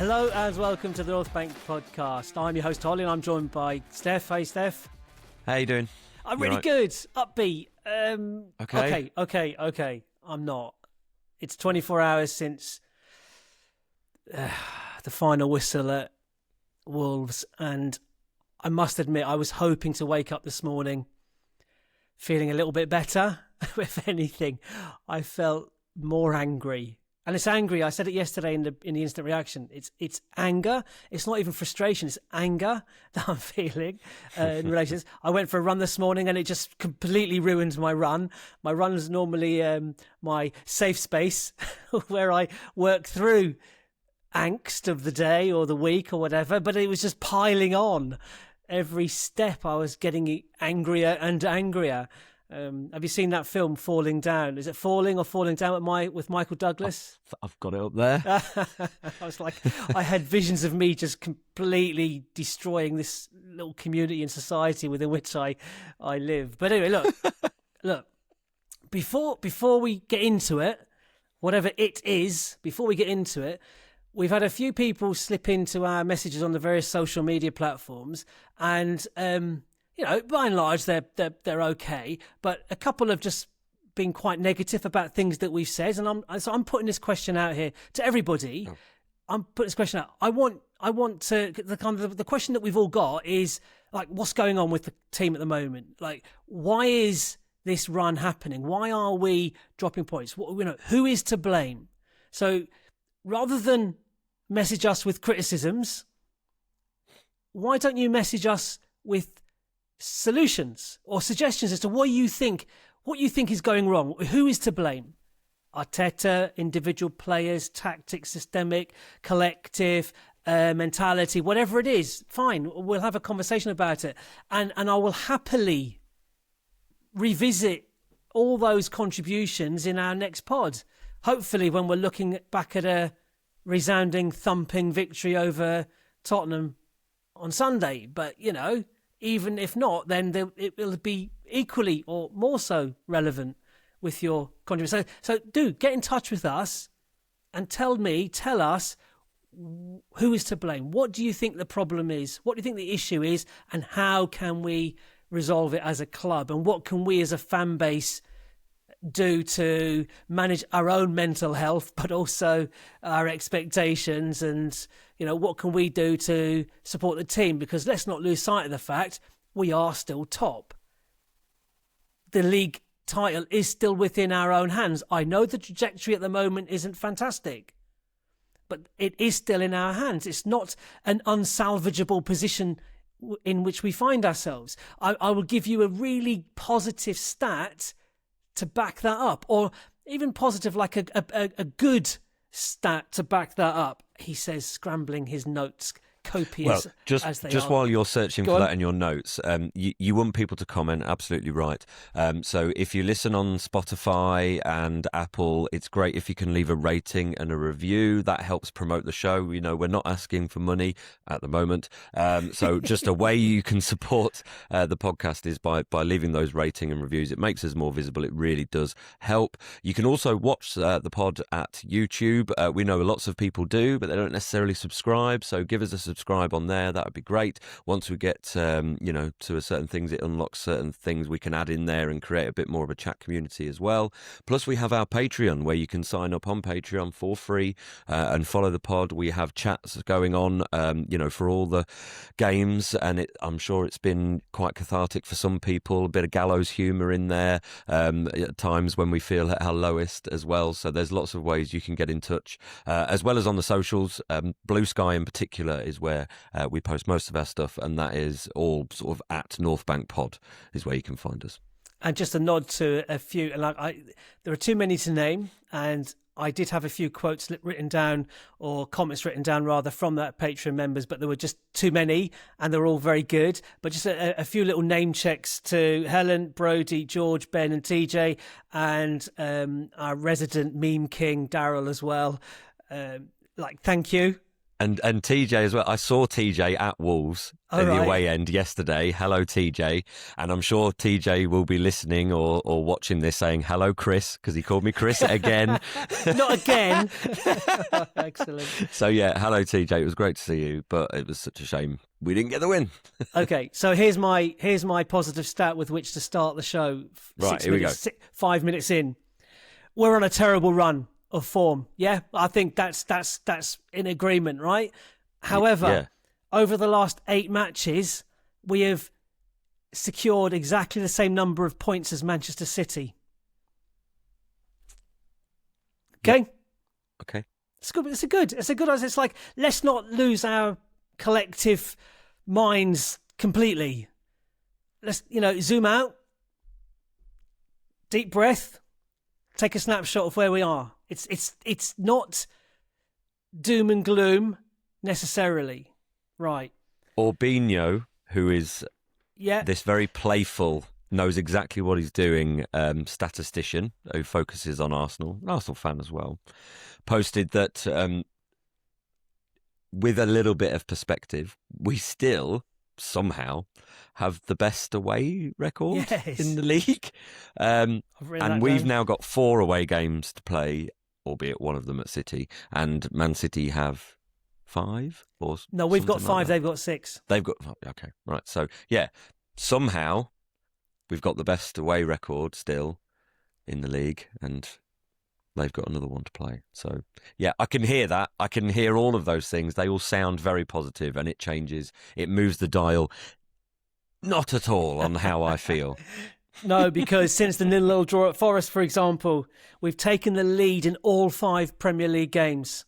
Hello and welcome to the North Bank podcast. I'm your host Holly and I'm joined by Stef. Hey Stef. How you doing? I'm really good. Upbeat. Okay. I'm not. It's 24 hours since the final whistle at Wolves, and I must admit I was hoping to wake up this morning feeling a little bit better. If anything, I felt more angry. And it's angry. I said it yesterday in the instant reaction. It's anger. It's not even frustration. It's anger that I'm feeling in relation. I went for a run this morning and it just completely ruined my run. My run is normally my safe space where I work through angst of the day or the week or whatever. But it was just piling on. Every step I was getting angrier and angrier. Have you seen that film Falling Down? Is it Falling or Falling Down with Michael Douglas? I've got it up there. I was like, I had visions of me just completely destroying this little community and society within which I live. But anyway, look. Before we get into it, whatever it is, before we get into it, we've had a few people slip into our messages on the various social media platforms, and by and large, they're okay, but a couple have just been quite negative about things that we've said, and I'm putting this question out here to everybody. Oh. I'm putting this question out. I want to the question that we've all got is like, what's going on with the team at the moment? Like, why is this run happening? Why are we dropping points? Who is to blame? So, rather than message us with criticisms, why don't you message us with solutions or suggestions as to what you think is going wrong? Who is to blame? Arteta, individual players, tactics, systemic, collective, mentality, whatever it is, fine. We'll have a conversation about it, and I will happily revisit all those contributions in our next pod. Hopefully, when we're looking back at a resounding, thumping victory over Tottenham on Sunday, but even if not, then it will be equally or more so relevant with your contribution. So do get in touch with us and tell us who is to blame. What do you think the problem is? What do you think the issue is? And how can we resolve it as a club? And what can we as a fan base do to manage our own mental health, but also our expectations, and what can we do to support the team? Because let's not lose sight of the fact we are still top. The league title is still within our own hands. I know the trajectory at the moment isn't fantastic, but it is still in our hands. It's not an unsalvageable position in which we find ourselves. I will give you a really positive stat to back that up, or even positive, like a good stat to back that up. He says, scrambling his notes, copious as they are. Just while you're searching for that in your notes, you want people to comment, absolutely right. So if you listen on Spotify and Apple, it's great if you can leave a rating and a review. That helps promote the show. We're not asking for money at the moment. So just a way you can support the podcast is by leaving those rating and reviews. It makes us more visible. It really does help. You can also watch the pod at YouTube. We know lots of people do, but they don't necessarily subscribe. So give us a subscribe on there. That would be great. Once we get to a certain things, it unlocks certain things we can add in there and create a bit more of a chat community as well. Plus we have our Patreon, where you can sign up on Patreon for free and follow the pod. We have chats going on for all the games, and I'm sure it's been quite cathartic for some people. A bit of gallows humour in there at times when we feel at our lowest as well. So there's lots of ways you can get in touch, as well as on the socials. Blue Sky in particular is where we post most of our stuff, and that is all sort of at North Bank Pod is where you can find us. And just a nod to a few, there are too many to name, and I did have a few quotes written down, or comments written down rather, from that Patreon members, but there were just too many, and they're all very good. But just a few little name checks to Helen, Brody, George, Ben and TJ, and our resident meme king, Daryl, as well. Thank you. And TJ as well. I saw TJ at Wolves at the away end yesterday. Hello, TJ. And I'm sure TJ will be listening or watching this saying, hello, Chris, because he called me Chris again. Not again. Excellent. So, yeah, hello, TJ. It was great to see you, but it was such a shame we didn't get the win. Okay, so here's my positive stat with which to start the show. Right, here we go. 5 minutes in. We're on a terrible run of form. Yeah, I think that's in agreement, right? However, over the last 8 matches, we have secured exactly the same number of points as Manchester City. Okay? Yep. Okay. It's good. It's a good. It's like, let's not lose our collective minds completely. Let's, zoom out, deep breath, take a snapshot of where we are. It's not doom and gloom necessarily, right? Orbinho, who is this very playful, knows exactly what he's doing, statistician who focuses on Arsenal, an Arsenal fan as well, posted that with a little bit of perspective, we still somehow have the best away record in the league. And we've now got 4 away games to play, albeit one of them at City, and Man City have 5 or no, we've got 5, like they've got 6. They've got 5. Okay, right. So somehow we've got the best away record still in the league, and they've got another one to play. So I can hear that. I can hear all of those things. They all sound very positive, and it changes. It moves the dial not at all on how I feel. No, because since the 0-0 draw at Forest, for example, we've taken the lead in all 5 Premier League games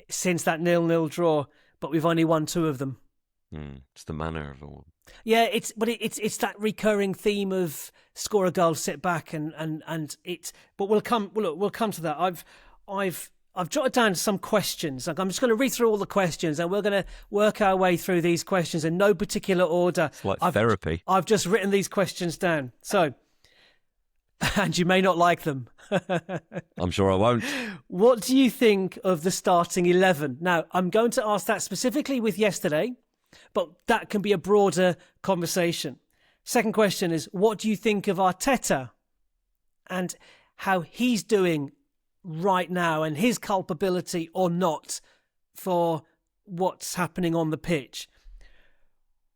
since that 0-0 draw, but we've only won 2 of them. It's the manner of all. Yeah, it's that recurring theme of score a goal, sit back, and it. But we'll come to that. I've jotted down some questions. I'm just going to read through all the questions, and we're going to work our way through these questions in no particular order. It's like therapy. I've just written these questions down. So, and you may not like them. I'm sure I won't. What do you think of the starting 11? Now, I'm going to ask that specifically with yesterday, but that can be a broader conversation. Second question is, what do you think of Arteta and how he's doing right now, and his culpability or not for what's happening on the pitch?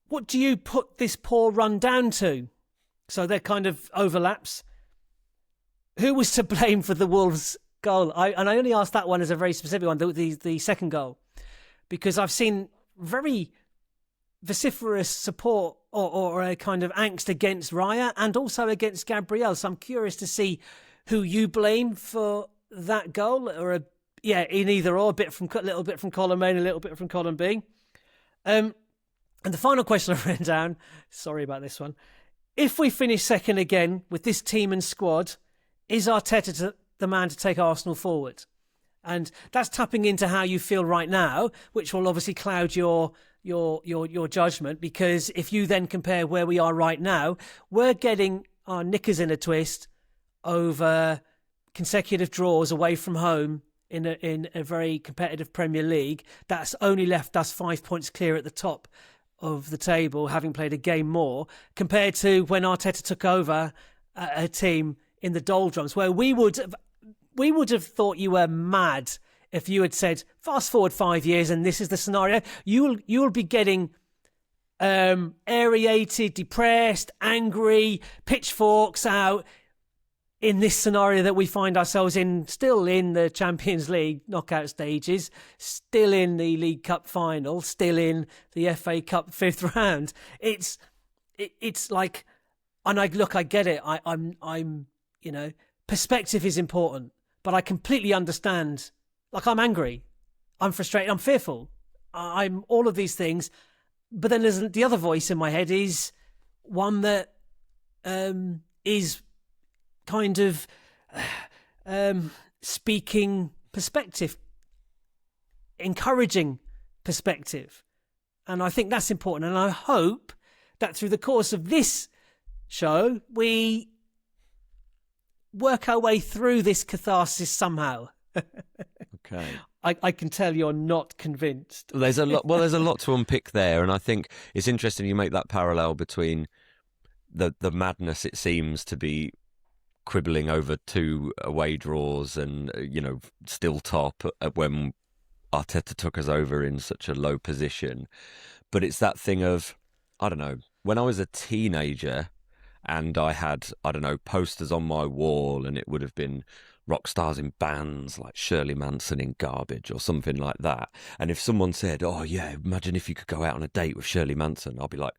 What do you put this poor run down to? So they're kind of overlaps. Who was to blame for the Wolves goal? I only asked that one as a very specific one, the second goal, because I've seen very vociferous support or a kind of angst against Raya and also against Gabriel. So I'm curious to see who you blame for that goal, or in either or, a little bit from column A and a little bit from column B. And the final question I've written down, sorry about this one, if we finish second again with this team and squad, is Arteta the man to take Arsenal forward? And that's tapping into how you feel right now, which will obviously cloud your judgment, because if you then compare where we are right now, we're getting our knickers in a twist over consecutive draws away from home in a very competitive Premier League. That's only left us 5 points clear at the top of the table, having played a game more, compared to when Arteta took over a team in the doldrums, where we would have thought you were mad if you had said, fast forward 5 years and this is the scenario. You'll be getting aerated, depressed, angry, pitchforks out in this scenario that we find ourselves in, still in the Champions League knockout stages, still in the League Cup final, still in the FA Cup 5th round. It's like, and I get it. I'm perspective is important, but I completely understand. Like, I'm angry, I'm frustrated, I'm fearful, I'm all of these things. But then there's the other voice in my head is one that is kind of speaking perspective, encouraging perspective. And I think that's important. And I hope that through the course of this show, we work our way through this catharsis somehow. Okay. I can tell you're not convinced. There's a lot. Well, there's a lot to unpick there, and I think it's interesting you make that parallel between the madness it seems to be quibbling over 2 away draws and still top when Arteta took us over in such a low position. But it's that thing of, I don't know, when I was a teenager and I had, I don't know, posters on my wall and it would have been rock stars in bands like Shirley Manson in Garbage or something like that. And if someone said, oh yeah, imagine if you could go out on a date with Shirley Manson, I'll be like,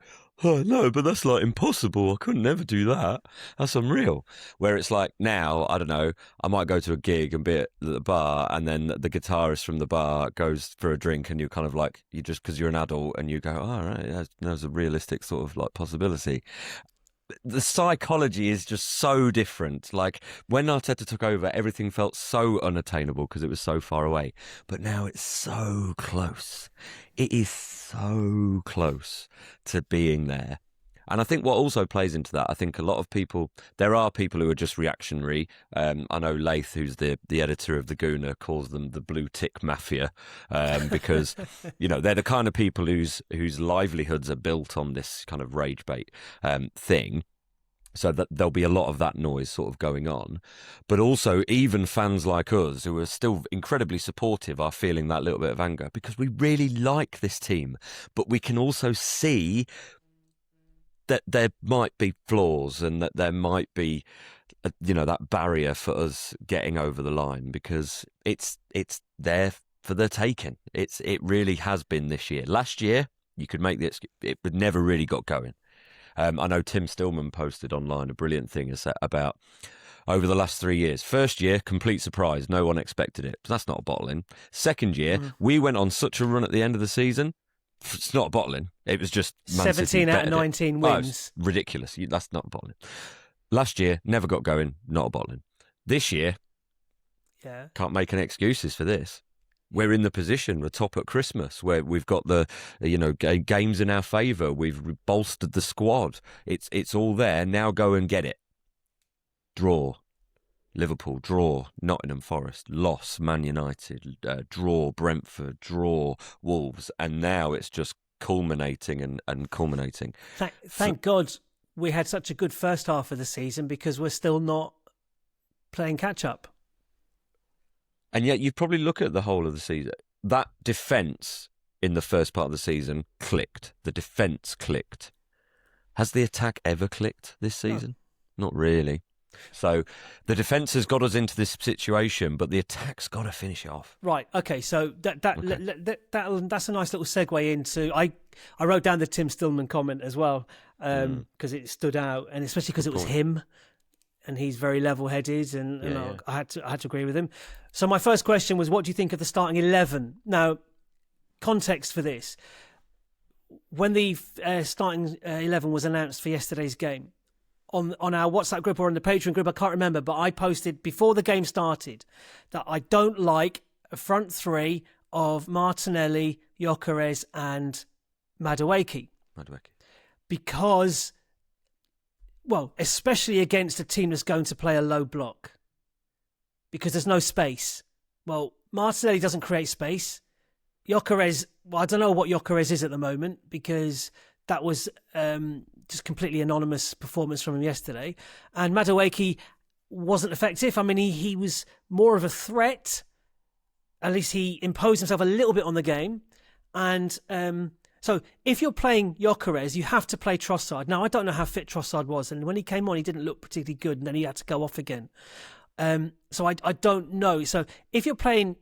oh no, but that's like impossible. I couldn't never do that. That's unreal. Where it's like now, I don't know, I might go to a gig and be at the bar and then the guitarist from the bar goes for a drink and you're kind of like, you just, because you're an adult and you go, oh, all right, there's a realistic sort of like possibility. The psychology is just so different. Like when Arteta took over, everything felt so unattainable because it was so far away. But now it's so close. It is so close to being there. And I think what also plays into that, I think a lot of people, there are people who are just reactionary. I know Laith, who's the editor of The Gooner, calls them the blue tick mafia because, they're the kind of people whose livelihoods are built on this kind of rage bait thing. So that there'll be a lot of that noise sort of going on. But also even fans like us who are still incredibly supportive are feeling that little bit of anger because we really like this team. But we can also see that there might be flaws and that there might be, that barrier for us getting over the line because it's there for the taking. It really has been this year. Last year, you could make it never really got going. I know Tim Stillman posted online a brilliant thing about over the last 3 years. First year, complete surprise. No one expected it. That's not a bottling. Second year, we went on such a run at the end of the season. It's not a bottling. It was just Man 17 City out of 19 wins. Oh, ridiculous. That's not a bottling. Last year, never got going. Not a bottling. This year, can't make any excuses for this. We're in the position, we're top at Christmas, where we've got the games in our favour. We've bolstered the squad. It's all there. Now go and get it. Draw. Liverpool, draw. Nottingham Forest, loss. Man United, draw. Brentford, draw. Wolves. And now it's just culminating and culminating. Thank God we had such a good first half of the season because we're still not playing catch-up. And yet you probably look at the whole of the season. That defence in the first part of the season clicked. The defence clicked. Has the attack ever clicked this season? No. Not really. So the defence has got us into this situation, but the attack's got to finish it off. Right. Okay. So that's a nice little segue into. I wrote down the Tim Stillman comment as well because it stood out, and especially because it was him, and he's very level-headed, and I had to agree with him. So my first question was, what do you think of the starting 11? Now, context for this: when the starting 11 was announced for yesterday's game, on our WhatsApp group or on the Patreon group, I can't remember, but I posted before the game started that I don't like a front three of Martinelli, Gyökeres and Madueke. Because, well, especially against a team that's going to play a low block, because there's no space. Well, Martinelli doesn't create space. Gyökeres, well, I don't know what Gyökeres is at the moment because that was just completely anonymous performance from him yesterday. And Madueke wasn't effective. I mean, he was more of a threat. At least he imposed himself a little bit on the game. And so if you're playing Gyökeres, you have to play Trossard. Now, I don't know how fit Trossard was. And when he came on, he didn't look particularly good. And then he had to go off again. So I don't know. So if you're playing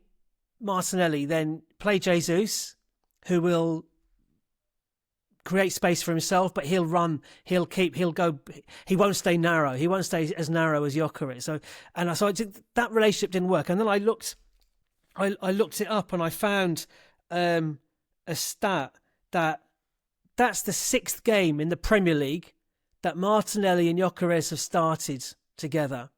Martinelli, then play Jesus, who will create space for himself, but he'll run, he'll go, he won't stay narrow. He won't stay as narrow as Gyökeres. So that relationship didn't work. And then I looked it up and I found a stat that's the 6th game in the Premier League that Martinelli and Gyökeres have started together.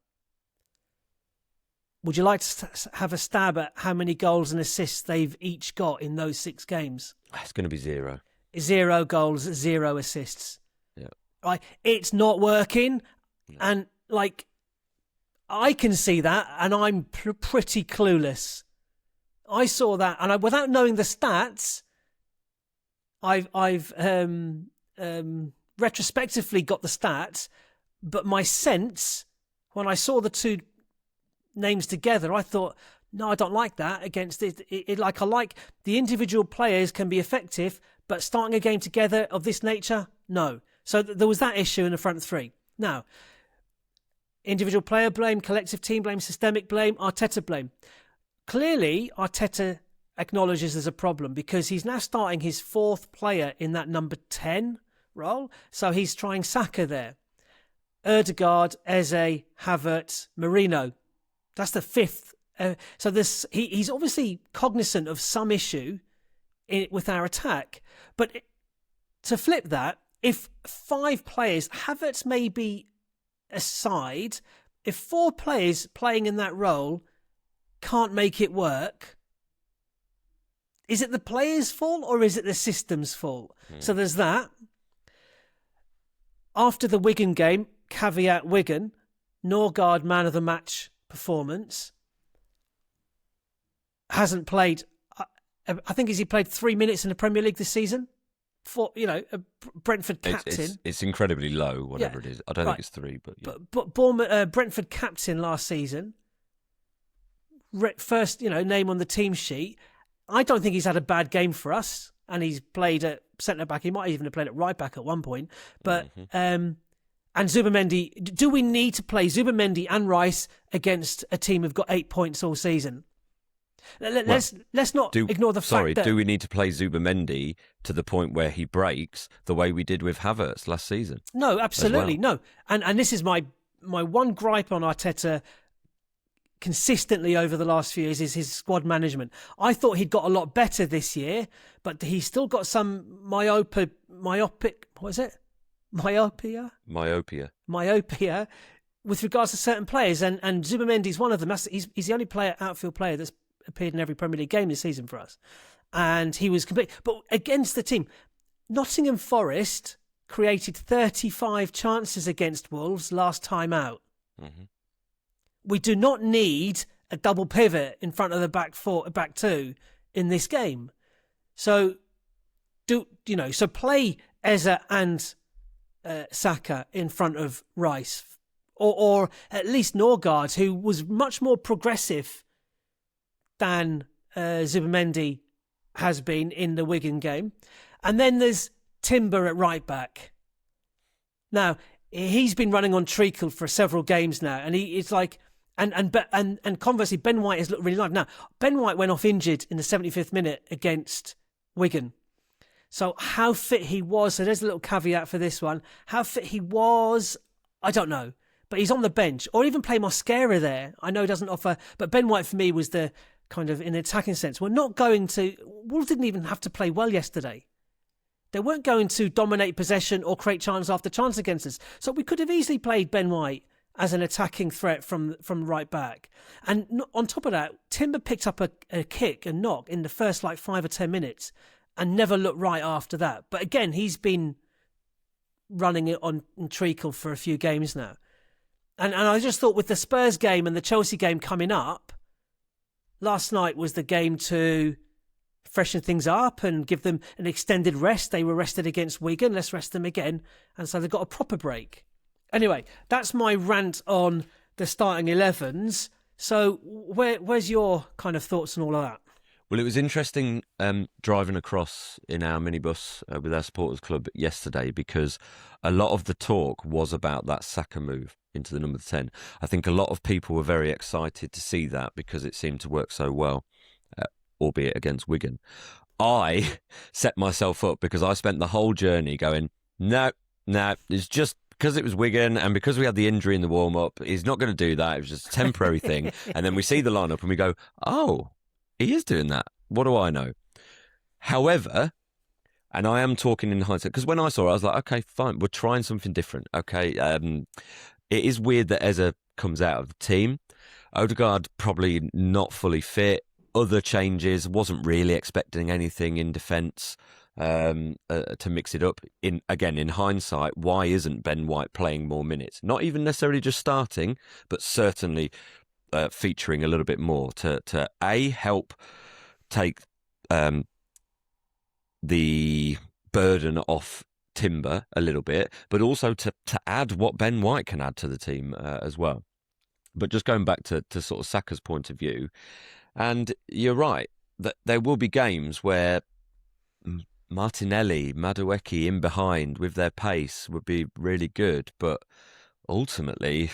Would you like to have a stab at how many goals and assists they've each got in those 6 games? It's going to be 0. 0 goals, 0 assists. Yeah. Right, it's not working, and I can see that, and I'm pretty clueless. I saw that, and without knowing the stats, I've retrospectively got the stats, but my sense when I saw the two names together, I thought, no, I don't like that against it. Like, I like the individual players can be effective, but starting a game together of this nature, no. So there was that issue in the front three. Now, individual player blame, collective team blame, systemic blame, Arteta blame. Clearly, Arteta acknowledges there's a problem because he's now starting his fourth player in that number 10 role. So he's trying Saka there. Ødegaard, Eze, Havertz, Marino. That's the fifth. So he's obviously cognizant of some issue with our attack. But to flip that, if 5 players, Havertz may be aside, if 4 players playing in that role can't make it work, is it the players' fault or is it the system's fault? So there's that. After the Wigan game, caveat Wigan, Norgard man of the match performance. Hasn't played, I think, has he played 3 minutes in the Premier League this season? For, a Brentford captain. It's incredibly low, whatever it is. I don't think it's 3, but yeah. But Bournemouth, Brentford captain last season. First, name on the team sheet. I don't think he's had a bad game for us, and he's played at centre back. He might even have played at right back at one point. But and Zubimendi, do we need to play Zubimendi and Rice against a team who've got 8 points all season? Let's not ignore the fact that... do we need to play Zubimendi to the point where he breaks the way we did with Havertz last season? No, absolutely, no. And this is my one gripe on Arteta consistently over the last few years is his squad management. I thought he'd got a lot better this year, but he's still got some myopia with regards to certain players, and Zubimendi's one of them. He's the only outfield player that's appeared in every Premier League game this season for us, and he was complete. But against the team, Nottingham Forest created 35 chances against Wolves last time out. We do not need a double pivot in front of the back two in this game. So play Eze and Saka in front of Rice, or at least Norgard, who was much more progressive than Zubimendi has been in the Wigan game. And then there's Timber at right back. Now, he's been running on treacle for several games now, and it's like, and conversely, Ben White has looked really live. Now, Ben White went off injured in the 75th minute against Wigan. So how fit he was, so there's a little caveat for this one. How fit he was, I don't know. But he's on the bench. Or even play Mosquera there. I know it doesn't offer... But Ben White, for me, was the kind of, in an attacking sense, we're not going to... Wolves didn't even have to play well yesterday. They weren't going to dominate possession or create chance after chance against us. So we could have easily played Ben White as an attacking threat from right back. And on top of that, Timber picked up a kick, a knock, in the first 5 or 10 minutes and never looked right after that. But again, he's been running it on treacle for a few games now. And I just thought with the Spurs game and the Chelsea game coming up, last night was the game to freshen things up and give them an extended rest. They were rested against Wigan. Let's rest them again. And so they've got a proper break. Anyway, that's my rant on the starting 11s. So where's your kind of thoughts on all of that? Well, it was interesting driving across in our minibus with our supporters club yesterday, because a lot of the talk was about that Saka move into the number 10. I think a lot of people were very excited to see that because it seemed to work so well, albeit against Wigan. I set myself up because I spent the whole journey going, no, it's just because it was Wigan and because we had the injury in the warm-up, he's not going to do that. It was just a temporary thing. And then we see the lineup and we go, oh, he is doing that. What do I know? However, and I am talking in hindsight, because when I saw it, I was like, okay, fine, we're trying something different. Okay, it is weird that Eze comes out of the team. Ødegaard probably not fully fit. Other changes, wasn't really expecting anything in defence to mix it up. In hindsight, why isn't Ben White playing more minutes? Not even necessarily just starting, but certainly featuring a little bit more to help take the burden off Timber a little bit, but also to add what Ben White can add to the team as well. But just going back to sort of Saka's point of view, and you're right, that there will be games where Martinelli, Madueke in behind with their pace would be really good, but ultimately,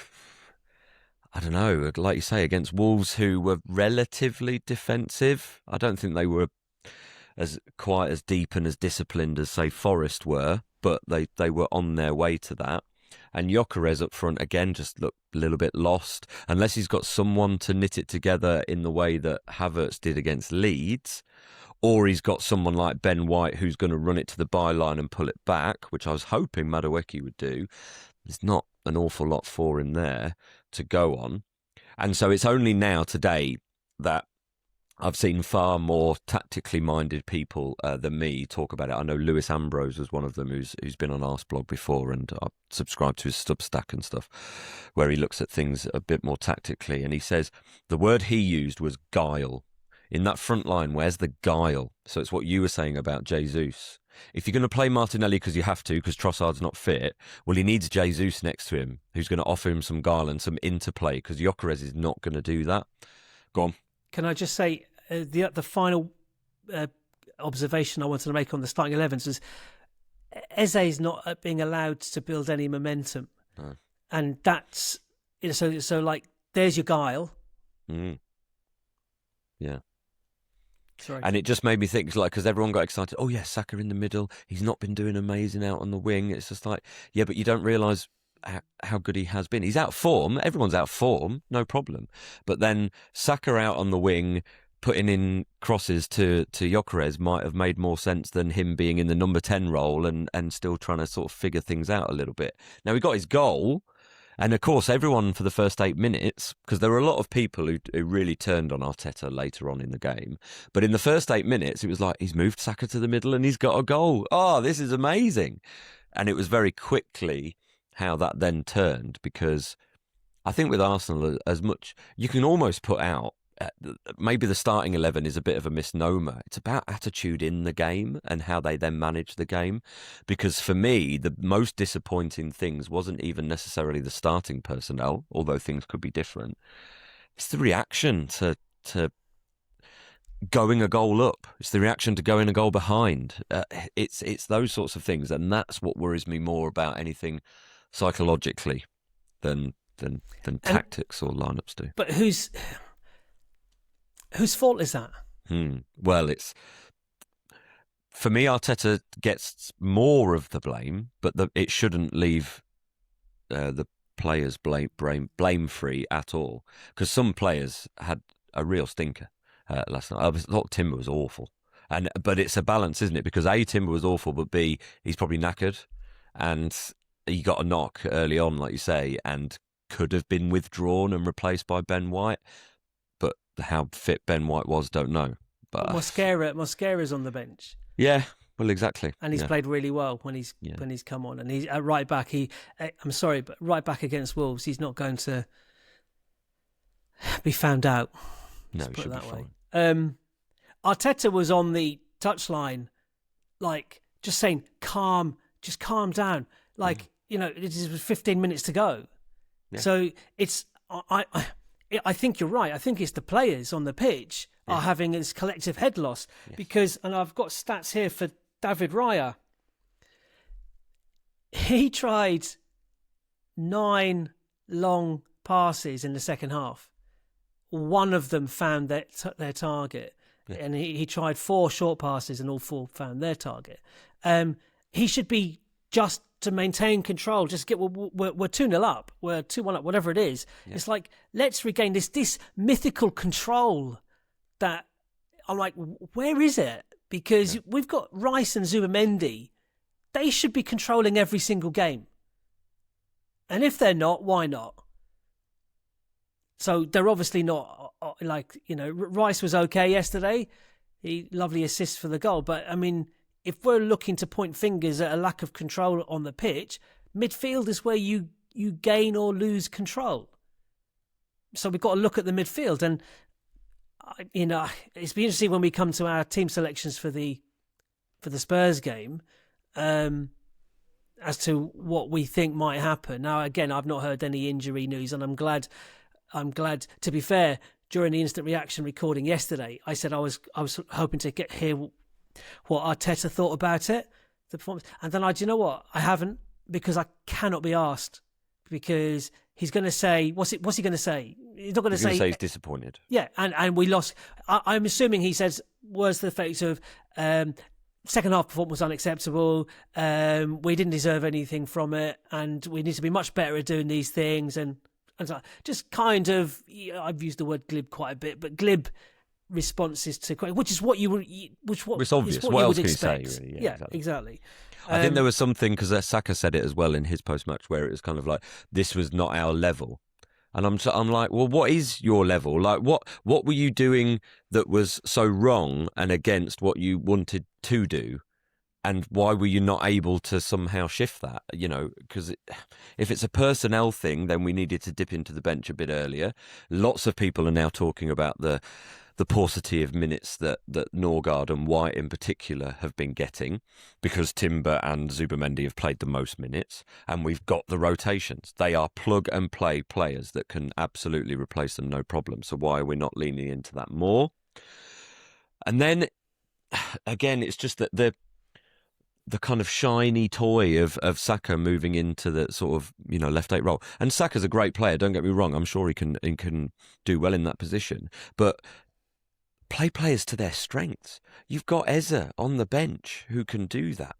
I don't know, like you say, against Wolves, who were relatively defensive, I don't think they were as quite as deep and as disciplined as, say, Forest were, but they were on their way to that. And Gyökeres up front, again, just looked a little bit lost. Unless he's got someone to knit it together in the way that Havertz did against Leeds, or he's got someone like Ben White who's going to run it to the byline and pull it back, which I was hoping Madueke would do. There's not an awful lot for him there to go on. And so it's only now, today, that I've seen far more tactically minded people than me talk about it. I know Lewis Ambrose was one of them who's been on Arseblog before, and I've subscribed to his Substack and stuff, where he looks at things a bit more tactically. And he says the word he used was guile. In that front line, where's the guile? So it's what you were saying about Jesus. If you're going to play Martinelli because you have to, because Trossard's not fit, well, he needs Jesus next to him, who's going to offer him some guile and some interplay, because Gyökeres is not going to do that. Go on. Can I just say the final observation I wanted to make on the starting 11s is Eze's not being allowed to build any momentum, and that's so like there's your guile. Yeah. Sorry. And it just made me think, like, because everyone got excited. Oh, yeah, Saka in the middle. He's not been doing amazing out on the wing. It's just like, yeah, but you don't realise how good he has been. He's out of form. Everyone's out of form. No problem. But then Saka out on the wing, putting in crosses to Gyökeres might have made more sense than him being in the number 10 role and still trying to sort of figure things out a little bit. Now, he got his goal. And, of course, everyone for the first 8 minutes, because there were a lot of people who really turned on Arteta later on in the game. But in the first 8 minutes, it was like, he's moved Saka to the middle and he's got a goal. Oh, this is amazing. And it was very quickly how that then turned, because I think with Arsenal, as much, you can almost put out, maybe the starting 11 is a bit of a misnomer. It's about attitude in the game and how they then manage the game. Because for me, the most disappointing things wasn't even necessarily the starting personnel, although things could be different. It's the reaction to going a goal up. It's the reaction to going a goal behind. It's those sorts of things, and that's what worries me more about anything psychologically than tactics or lineups do. But whose fault is that? Well, it's, for me, Arteta gets more of the blame, but it shouldn't leave the players blame-free at all, because some players had a real stinker last night. I thought Timber was awful, but it's a balance, isn't it? Because A, Timber was awful, but B, he's probably knackered, and he got a knock early on, like you say, and could have been withdrawn and replaced by Ben White. But how fit Ben White was, don't know. But Mosquera's on the bench. Yeah, well, exactly. And he's played really well when he's come on. And he's at right back. I'm sorry, but right back against Wolves, he's not going to be found out. No, it should be fine. Arteta was on the touchline, like just saying, calm down. Like, it was 15 minutes to go. Yeah. So it's I think you're right. I think it's the players on the pitch are having this collective head loss because, and I've got stats here for David Raya. He tried 9 long passes in the second half. One of them found their target, and he tried 4 short passes, and all 4 found their target. He should be just to maintain control, just we're 2-0 up, we're 2-1 up, whatever it is. Yeah. It's like, let's regain this mythical control that I'm like, where is it? Because we've got Rice and Zubimendi. They should be controlling every single game. And if they're not, why not? So they're obviously not, Rice was okay yesterday. Lovely assist for the goal. But, I mean, if we're looking to point fingers at a lack of control on the pitch, midfield is where you gain or lose control. So we've got to look at the midfield. And it's be interesting when we come to our team selections for the Spurs game, as to what we think might happen. Now, again, I've not heard any injury news, and I'm glad. To be fair, during the instant reaction recording yesterday, I said I was hoping to hear what Arteta thought about it, the performance, and then do you know what? I haven't, because I cannot be asked, because he's going to say what's he going to say? He's not going to say he's disappointed. Yeah, and we lost. I'm assuming he says words to the effect of second half performance was unacceptable. We didn't deserve anything from it, and we need to be much better at doing these things. And so just kind of, I've used the word glib quite a bit, but glib responses to, which is what it's obvious. What else can you say? Really? Yeah, exactly. I think there was something, because Saka said it as well in his post-match, where it was kind of like, this was not our level. And I'm like, well, what is your level? Like, what were you doing that was so wrong and against what you wanted to do? And why were you not able to somehow shift that? Because if it's a personnel thing, then we needed to dip into the bench a bit earlier. Lots of people are now talking about the paucity of minutes that Norgard and White in particular have been getting, because Timber and Zubimendi have played the most minutes, and we've got the rotations. They are plug-and-play players that can absolutely replace them, no problem. So why are we not leaning into that more? And then, again, it's just that the kind of shiny toy of Saka moving into the sort of, left 8 role. And Saka's a great player, don't get me wrong. I'm sure he can do well in that position. But play players to their strengths. You've got Eze on the bench who can do that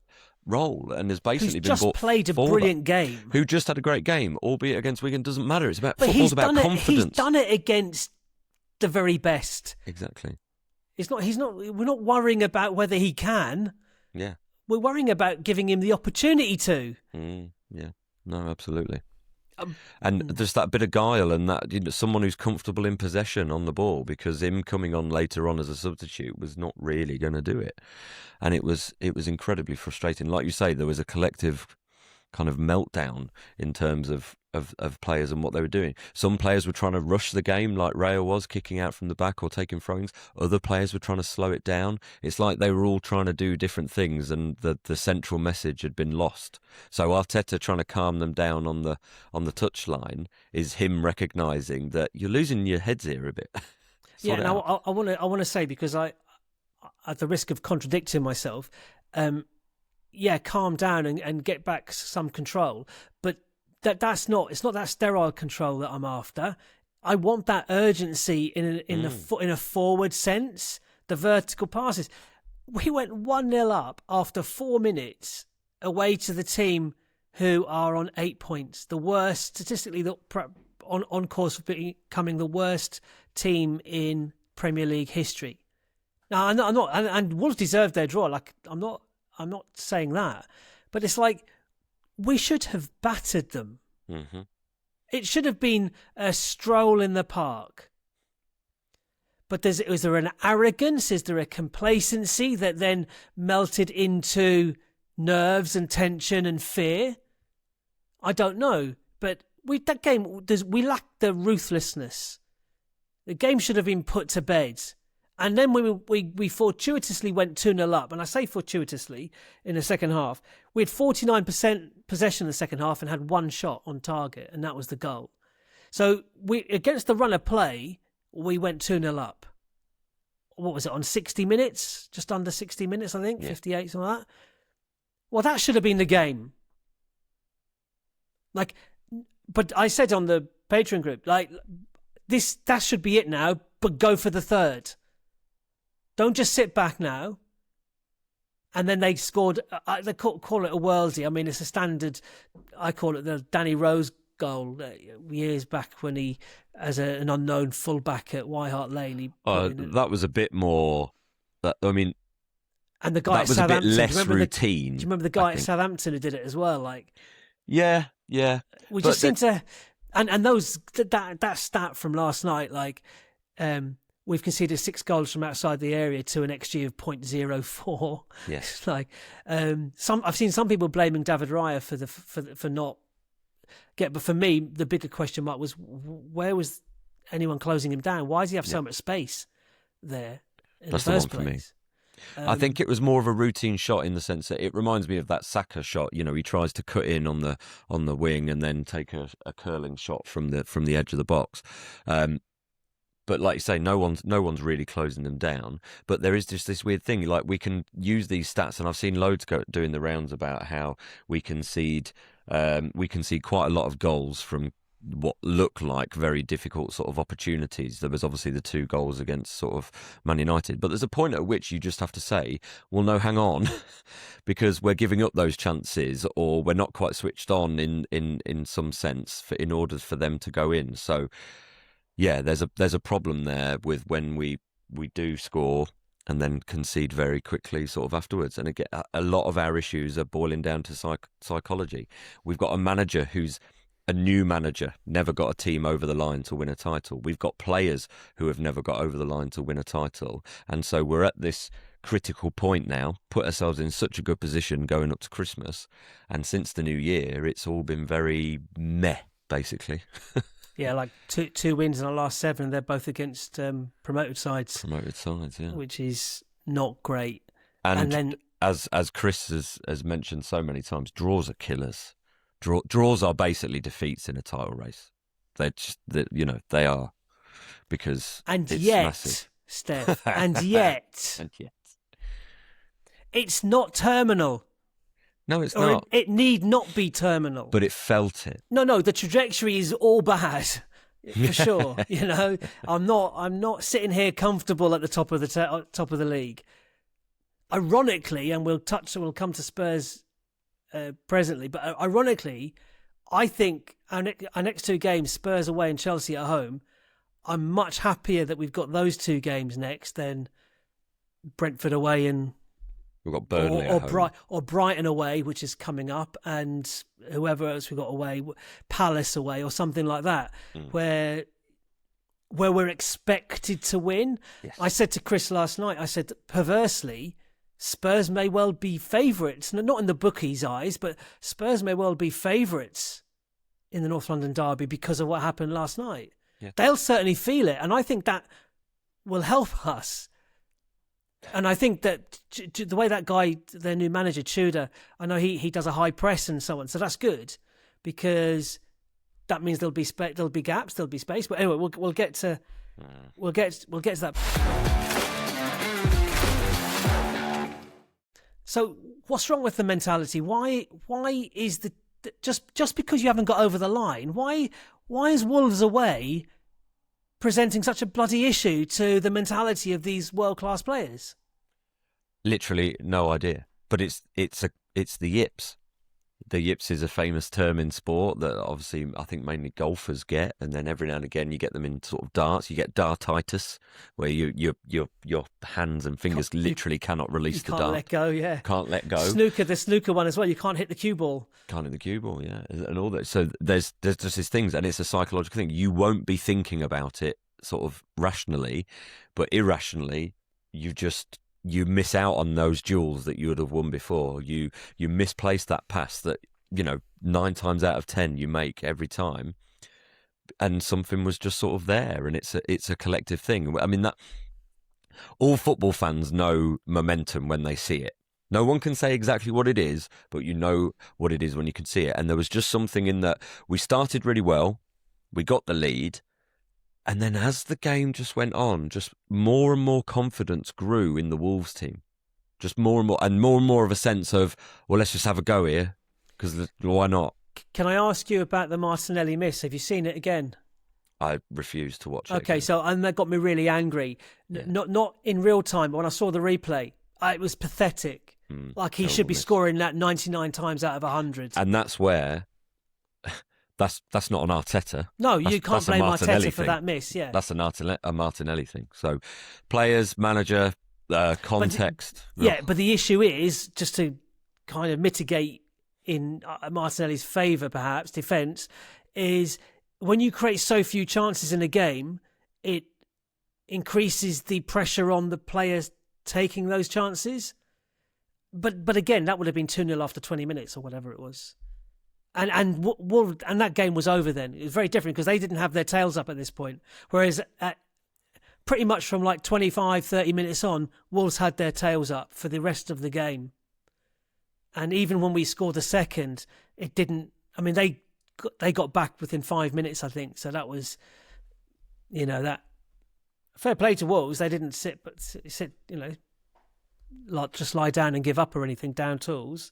role and has basically been just played a brilliant game. Who just had a great game, albeit against Wigan. Doesn't matter. It's about football's about confidence. He's done it against the very best. Exactly. We're not worrying about whether he can. Yeah. We're worrying about giving him the opportunity to. Yeah. No, absolutely. And there's that bit of guile and that someone who's comfortable in possession on the ball, because him coming on later on as a substitute was not really going to do it. And it was incredibly frustrating. Like you say, there was a collective kind of meltdown in terms of players and what they were doing. Some players were trying to rush the game, like Raya was, kicking out from the back or taking throw-ins. Other players were trying to slow it down. It's like they were all trying to do different things, and the central message had been lost. So Arteta trying to calm them down on the touchline is him recognising that you're losing your heads here a bit. Yeah, now I want to say, because I, at the risk of contradicting myself, calm down and get back some control, but it's not that sterile control that I'm after. I want that urgency in a forward sense, the vertical passes. We went 1-0 up after 4 minutes away to the team who are on 8 points, the worst statistically, on course for becoming the worst team in Premier League history. Now, I'm not, and Wolves deserved their draw. Like, I'm not saying that, but it's like, we should have battered them. Mm-hmm. It should have been a stroll in the park. But is there an arrogance? Is there a complacency that then melted into nerves and tension and fear? I don't know. But we lacked the ruthlessness. The game should have been put to bed. And then we fortuitously went 2-0 up. And I say fortuitously in the second half. We had 49% possession in the second half and had one shot on target, and that was the goal. So against the run of play, we went 2-0 up. What was it, on 60 minutes? Just under 60 minutes, I think, yeah. 58, something like that. Well, that should have been the game. But I said on the Patreon group, that should be it now, but go for the third. Don't just sit back now. And then they scored, they call it a worldie. I mean, it's a standard, I call it the Danny Rose goal years back when he, as an unknown fullback at White Hart Lane. That was a bit more, and the guy that at was Southampton, a bit less routine. Do you remember the guy at Southampton who did it as well? Yeah. We just seem to, and that stat from last night, we've conceded 6 goals from outside the area to an XG of 0.04. Yes. I've seen some people blaming David Raya for not but for me the bigger question mark was, where was anyone closing him down? Why does he have so much space? there in That's the the first one for me. place. I think it was more of a routine shot in the sense that it reminds me of that Saka shot. You know, he tries to cut in on the wing and then take a curling shot from the edge of the box. But like you say, no one's really closing them down. But there is just this weird thing. Like, we can use these stats, and I've seen loads doing the rounds about how we concede quite a lot of goals from what look like very difficult sort of opportunities. There was obviously the 2 goals against sort of Man United, but there's a point at which you just have to say, well, no, hang on, because we're giving up those chances, or we're not quite switched on in some sense in order for them to go in. So yeah, there's a problem there with when we do score and then concede very quickly sort of afterwards. And again, a lot of our issues are boiling down to psychology. We've got a manager who's a new manager, never got a team over the line to win a title. We've got players who have never got over the line to win a title. And so we're at this critical point now, put ourselves in such a good position going up to Christmas. And since the new year, it's all been very meh, basically. Yeah, like two wins in our last 7. They're both against promoted sides. Promoted sides, yeah. Which is not great. And then, as Chris has mentioned so many times, draws are killers. Draws are basically defeats in a title race. They are, because and it's yet, massive. Steph, and yet, it's not terminal. No, it's not. It need not be terminal. But it felt it. No, the trajectory is all bad, for sure. You know, I'm not sitting here comfortable at the top of the league. Ironically, and we'll come to Spurs presently, but ironically, I think our next 2 games, Spurs away and Chelsea at home, I'm much happier that we've got those 2 games next than Brentford away and we've got Burnley at home. or Brighton away, which is coming up, and whoever else we've got away, Palace away or something like that, where we're expected to win. Yes. I said to Chris last night, I said, perversely, Spurs may well be favourites, not in the bookies' eyes, but Spurs may well be favourites in the North London derby because of what happened last night. Yeah. They'll certainly feel it, and I think that will help us. And I think that the way that guy, their new manager, Tudor, I know he does a high press and so on, so that's good because that means there'll be gaps, there'll be space. But anyway, we'll get to that. So what's wrong with the mentality? Why is just because you haven't got over the line? Why is Wolves away presenting such a bloody issue to the mentality of these world-class players? Literally no idea. But it's the yips. The yips is a famous term in sport that obviously I think mainly golfers get, and then every now and again you get them in sort of darts. You get dartitis, where your hands and fingers literally cannot release the dart. Can't let go, yeah. Can't let go. The snooker one as well. You can't hit the cue ball. Can't hit the cue ball, yeah, and all that. So there's just these things, and it's a psychological thing. You won't be thinking about it sort of rationally, but irrationally, you miss out on those duels that you would have won before. You misplace that pass that 9 times out of 10 you make every time, and something was just sort of there. And it's a collective thing. I mean, that all football fans know momentum when they see it. No one can say exactly what it is, but you know what it is when you can see it. And there was just something in that we started really well, we got the lead. And then as the game just went on, just more and more confidence grew in the Wolves team. Just more and more of a sense of, well, let's just have a go here, because why not? Can I ask you about the Martinelli miss? Have you seen it again? I refuse to watch it. Okay, and that got me really angry. Yeah. Not in real time, but when I saw the replay, it was pathetic. Like he should be scoring that 99 times out of 100. And that's where... That's not an Arteta. No, you can't blame Arteta for that miss. Yeah, that's a Martinelli thing. So, players, manager, context. But the issue is, just to kind of mitigate in Martinelli's favour, perhaps defence, is when you create so few chances in a game, it increases the pressure on the players taking those chances. But again, that would have been 2-0 after 20 minutes or whatever it was. And that game was over then. It was very different because they didn't have their tails up at this point. Whereas pretty much from like 25, 30 minutes on, Wolves had their tails up for the rest of the game. And even when we scored the second, it didn't. I mean, they got back within 5 minutes, I think. So that was, that fair play to Wolves. They didn't sit, just lie down and give up or anything, down tools.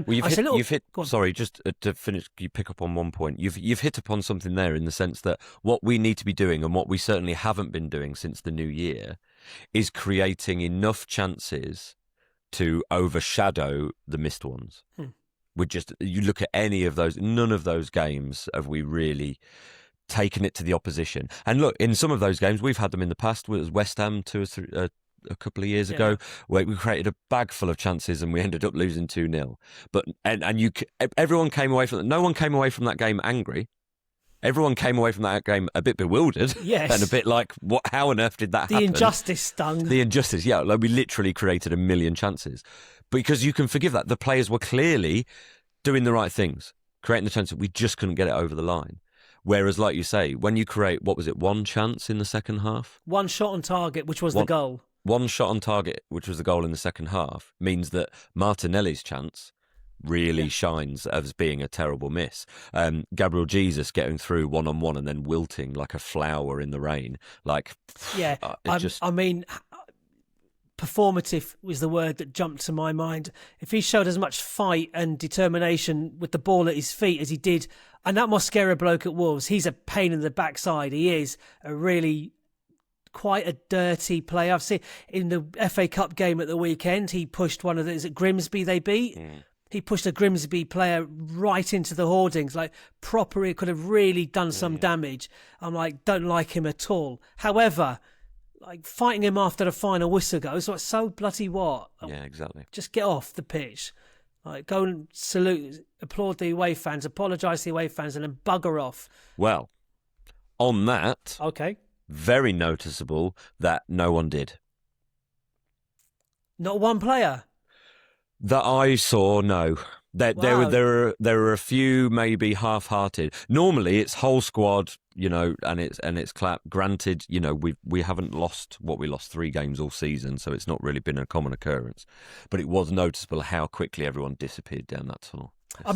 You've hit. Sorry, just to finish, you pick up on one point. You've hit upon something there in the sense that what we need to be doing, and what we certainly haven't been doing since the new year, is creating enough chances to overshadow the missed ones. You look at any of those, none of those games have we really taken it to the opposition. And look, in some of those games, we've had them in the past. It was West Ham a couple of years ago, where we created a bag full of chances and we ended up losing 2-0. But everyone came away from that. No one came away from that game angry. Everyone came away from that game a bit bewildered, and a bit like, "What? How on earth did that happen?" The injustice stung. The injustice, yeah. Like, we literally created a million chances, because you can forgive that. The players were clearly doing the right things, creating the chances. We just couldn't get it over the line. Whereas, like you say, when you create, what was it, one chance in the second half? One shot on target, which was the goal. One shot on target, which was the goal in the second half, means that Martinelli's chance really shines as being a terrible miss. Gabriel Jesus getting through one-on-one and then wilting like a flower in the rain. I mean, performative was the word that jumped to my mind. If he showed as much fight and determination with the ball at his feet as he did, and that Mosquera bloke at Wolves, he's a pain in the backside. He is a really quite a dirty player. I've seen in the FA Cup game at the weekend, he pushed one of the, is it Grimsby they beat? He pushed a Grimsby player right into the hoardings, like proper. It could have really done some damage. I'm like, don't like him at all. However, like fighting him after the final whistle goes, like, so bloody what? Yeah, exactly. Just get off the pitch. Like, go and salute, applaud the away fans, apologise to the away fans, and then bugger off. Well, on that, very noticeable that no one did. Not one player. That I saw, no. There were a few maybe half-hearted. Normally, it's whole squad, and it's clap. Granted, we haven't lost what we lost 3 games all season, so it's not really been a common occurrence. But it was noticeable how quickly everyone disappeared down that tunnel. I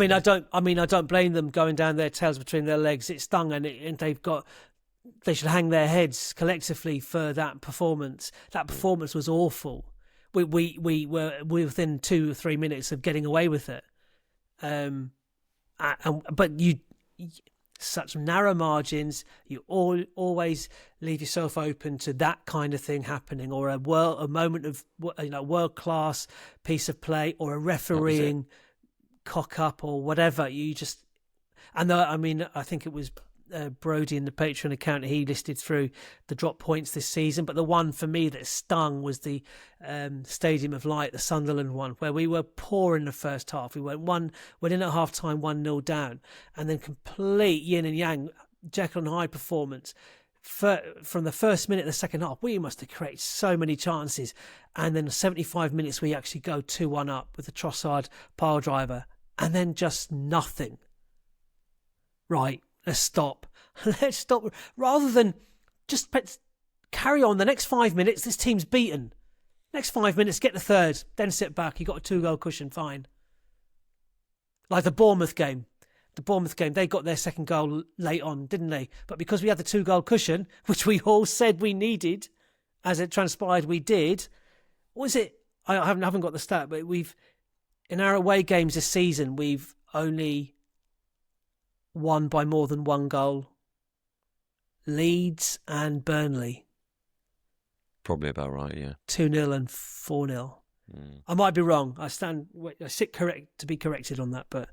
don't blame them going down their tails between their legs. It stung, and they should hang their heads collectively for that performance. That performance was awful. We were within 2 or 3 minutes of getting away with it, but such narrow margins. You always leave yourself open to that kind of thing happening, or a moment of world class piece of play, or a refereeing cock up, or whatever. I think it was Brody in the Patreon account, he listed through the drop points this season, but the one for me that stung was the Stadium of Light, the Sunderland one, where we were poor in the first half. We went in at half time 1-0 down, and then complete yin and yang, Jekyll and Hyde performance. From the first minute of the second half, we must have created so many chances, and then 75 minutes we actually go 2-1 up with the Trossard pile driver, and then just nothing. Right. Let's stop. Rather than just carry on. The next 5 minutes, this team's beaten. Next 5 minutes, get the third, then sit back. You got a 2-goal cushion, fine. Like the Bournemouth game. They got their second goal late on, didn't they? But because we had the 2-goal cushion, which we all said we needed, as it transpired, we did. What was it? I haven't got the stat, but in our away games this season, we've only won by more than 1 goal. Leeds and Burnley. Probably about right, yeah. 2-0 and 4-0. I might be wrong. I sit correct to be corrected on that, but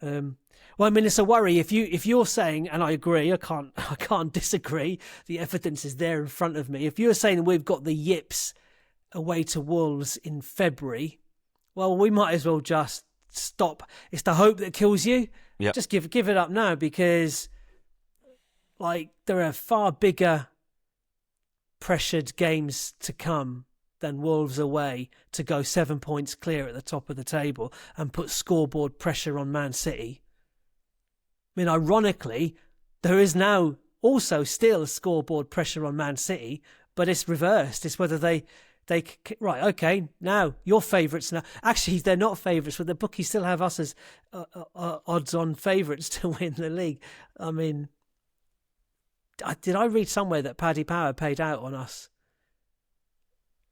it's a worry. If you're saying, and I agree, I can't disagree. The evidence is there in front of me. If you're saying we've got the yips away to Wolves in February, well, we might as well just stop. It's the hope that kills you. Yep. Just give it up now, because there are far bigger pressured games to come than Wolves away to go 7 points clear at the top of the table and put scoreboard pressure on Man City. I mean, ironically, there is now also still scoreboard pressure on Man City, but it's reversed. It's whether they right, okay, now you're favourites now. Actually, they're not favourites, but the bookies still have us as odds-on favourites to win the league. I mean, did I read somewhere that Paddy Power paid out on us?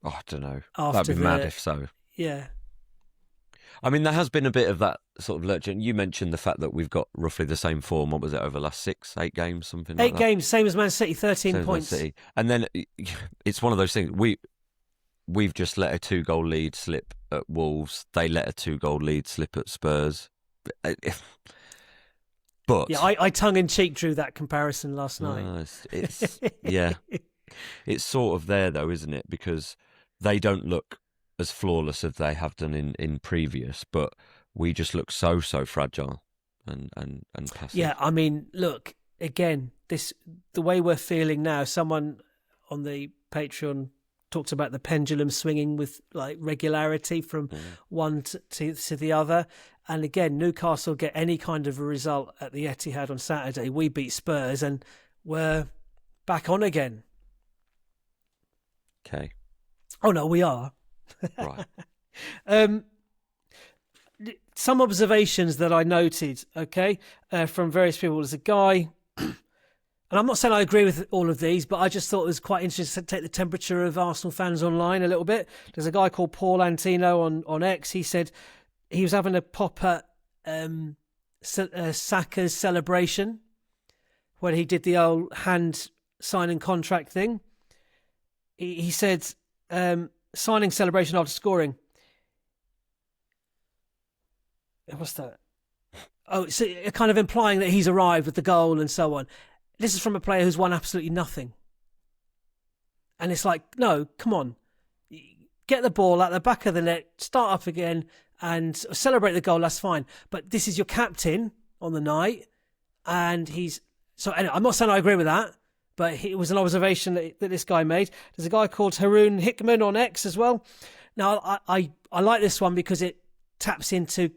Oh, I don't know. After That'd be mad if so. Yeah. I mean, there has been a bit of that sort of lurch. You mentioned the fact that we've got roughly the same form. What was it, over the last 8 games, something like that? 8 games, same as Man City, 13 same points. As Man City. And then it's one of those things. We've just let a 2-goal lead slip at Wolves. They let a 2-goal lead slip at Spurs. But yeah, I tongue-in-cheek drew that comparison last night. It's yeah, it's sort of there though, isn't it? Because they don't look as flawless as they have done in previous, but we just look so fragile and passive. Yeah, I mean, look, again, the way we're feeling now, someone on the Patreon talked about the pendulum swinging with like regularity from one to the other. And again, Newcastle get any kind of a result at the Etihad on Saturday. We beat Spurs and we're back on again. Okay. Oh no, we are. Right. Some observations that I noted, okay, from various people. There's a guy, and I'm not saying I agree with all of these, but I just thought it was quite interesting to take the temperature of Arsenal fans online a little bit. There's a guy called Paul Antino on X. He said he was having a pop at Saka's celebration when he did the old hand signing contract thing. He said signing celebration after scoring. What's that? Oh, so kind of implying that he's arrived with the goal and so on. This is from a player who's won absolutely nothing. And it's like, no, come on. Get the ball at the back of the net, start up again and celebrate the goal, that's fine. But this is your captain on the night. And he's... So anyway, I'm not saying I agree with that, but it was an observation that this guy made. There's a guy called Haroon Hickman on X as well. Now, I like this one because it taps into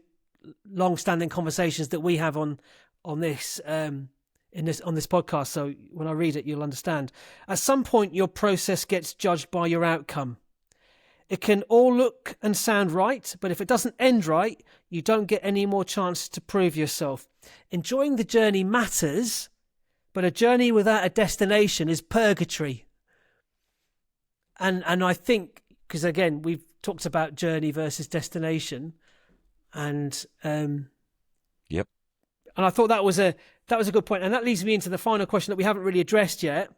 long-standing conversations that we have on this on this podcast. So when I read it, you'll understand. At some point, your process gets judged by your outcome. It can all look and sound right, but if it doesn't end right, you don't get any more chances to prove yourself. Enjoying the journey matters, but a journey without a destination is purgatory. And I think, because again, we've talked about journey versus destination, and yep. And I thought that was a good point, and that leads me into the final question that we haven't really addressed yet,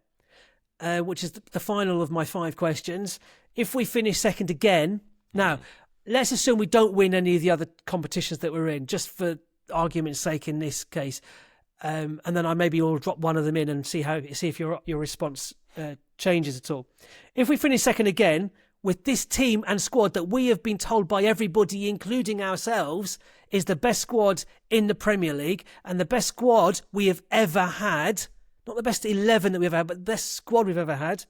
which is the final of my 5 questions. If we finish second again, now let's assume we don't win any of the other competitions that we're in, just for argument's sake in this case, and then I maybe will drop one of them in and see if your response changes at all. If we finish second again with this team and squad that we have been told by everybody, including ourselves, is the best squad in the Premier League and the best squad we have ever had, not the best 11 that we've had, but the best squad we've ever had,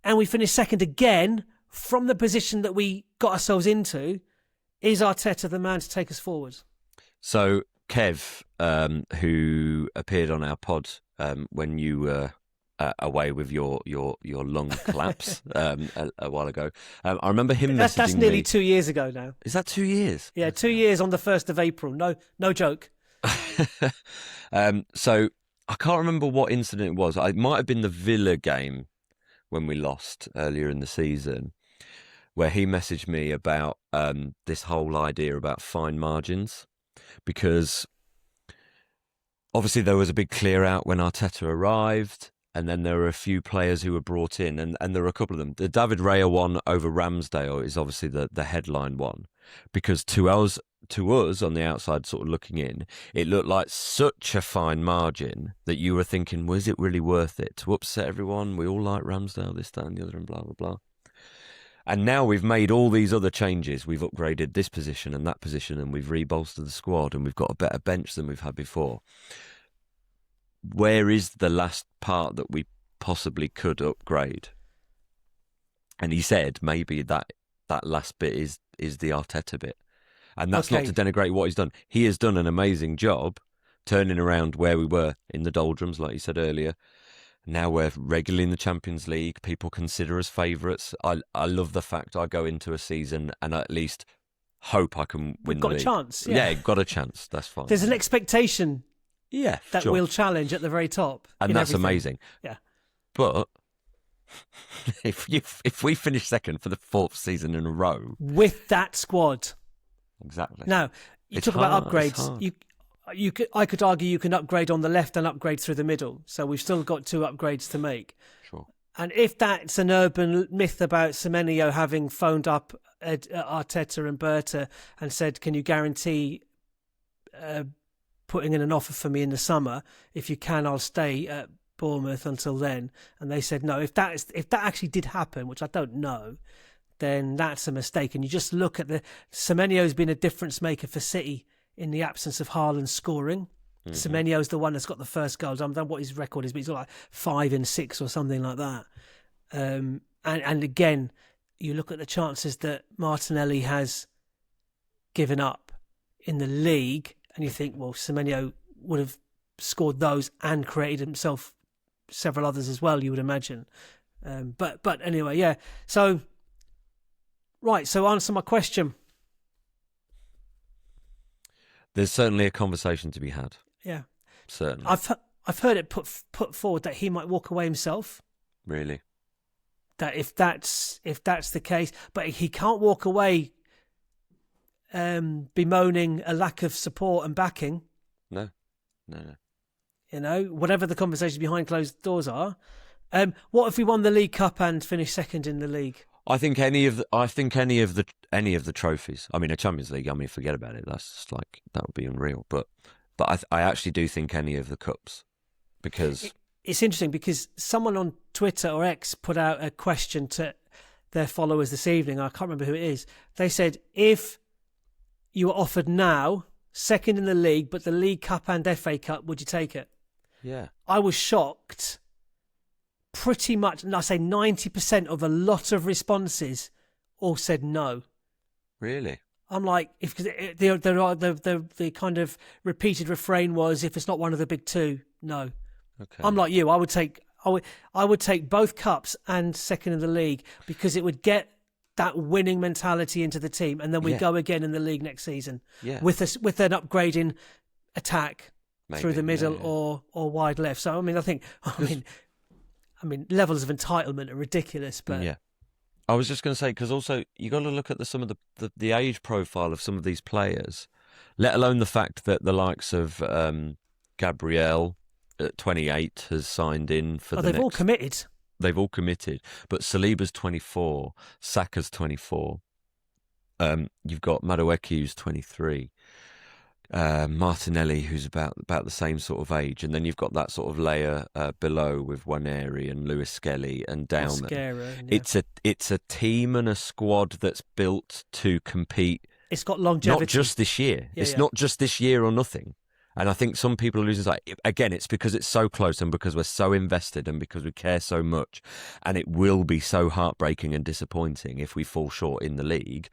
and we finish second again from the position that we got ourselves into, is Arteta the man to take us forward? So Kev, who appeared on our pod when you were away with your lung collapse a while ago, I remember him messaging That's nearly me. 2 years ago now. Is that 2 years? Yeah, 2 years on the 1st of April. No joke. So I can't remember what incident it was. It might have been the Villa game when we lost earlier in the season, where he messaged me about this whole idea about fine margins, because obviously there was a big clear out when Arteta arrived, and then there were a few players who were brought in, and there were a couple of them. The David Raya one over Ramsdale is obviously the headline one, because to us on the outside sort of looking in, it looked like such a fine margin that you were thinking, was it really worth it to upset everyone? We all like Ramsdale, this, that and the other, and blah, blah, blah. And now we've made all these other changes. We've upgraded this position and that position, and we've rebolstered the squad, and we've got a better bench than we've had before. Where is the last part that we possibly could upgrade? And he said maybe that last bit is the Arteta bit. And that's not to denigrate what he's done. He has done an amazing job, turning around where we were in the doldrums, like you said earlier. Now we're regularly in the Champions League. People consider us favourites. I love the fact I go into a season and at least hope I can win the league. Got a chance. Yeah, got a chance. That's fine. There's an expectation that sure. we'll challenge at the very top. And that's everything. Amazing. Yeah. But if we finish second for the 4th season in a row. With that squad. Exactly. Now, you talk about upgrades. I could argue you can upgrade on the left and upgrade through the middle. So we've still got 2 upgrades to make. Sure. And if that's an urban myth about Semenyo having phoned up Arteta and Berta and said, can you guarantee putting in an offer for me in the summer? If you can, I'll stay at Bournemouth until then. And they said no. If that actually did happen, which I don't know, then that's a mistake. And you just look at Semenyo's been a difference maker for City in the absence of Haaland scoring. Mm-hmm. Semenyo's the one that's got the first goals. I don't know what his record is, but he's got like 5 and 6 or something like that. And again, you look at the chances that Martinelli has given up in the league, and you think, well, Semenyo would have scored those and created himself several others as well, you would imagine. But anyway, yeah. So answer my question. There's certainly a conversation to be had. Yeah, certainly. I've heard it put forward that he might walk away himself. Really? That if that's the case, but he can't walk away bemoaning a lack of support and backing. No. You know, whatever the conversations behind closed doors are. What if we won the League Cup and finished second in the league? I think any of the trophies. I mean, a Champions League. I mean, forget about it. That's just like, that would be unreal. But I actually do think any of the cups, because it's interesting because someone on Twitter or X put out a question to their followers this evening. I can't remember who it is. They said, if you were offered now second in the league, but the League Cup and FA Cup, would you take it? Yeah. I was shocked. Pretty much, and I say 90% of a lot of responses all said no. Really? I'm like, if the kind of repeated refrain was, if it's not one of the big 2, no. Okay. I'm like you. I would take both cups and second in the league, because it would get that winning mentality into the team, and then we go again in the league next season with an upgrading attack through the middle or wide left. So I mean, levels of entitlement are ridiculous, but yeah. I was just going to say, because also you got to look at some of the age profile of some of these players, let alone the fact that the likes of Gabriel at 28 has signed in for they've all committed. They've all committed, but Saliba's 24, Saka's 24. You've got Madueke, who's 23. Martinelli, who's about the same sort of age, and then you've got that sort of layer below with Waneri and Lewis Skelly and down there. It's a team and a squad that's built to compete. It's got longevity. Not just this year. It's not just this year or nothing. And I think some people are losing sight. Again, it's because it's so close and because we're so invested and because we care so much. And it will be so heartbreaking and disappointing if we fall short in the league.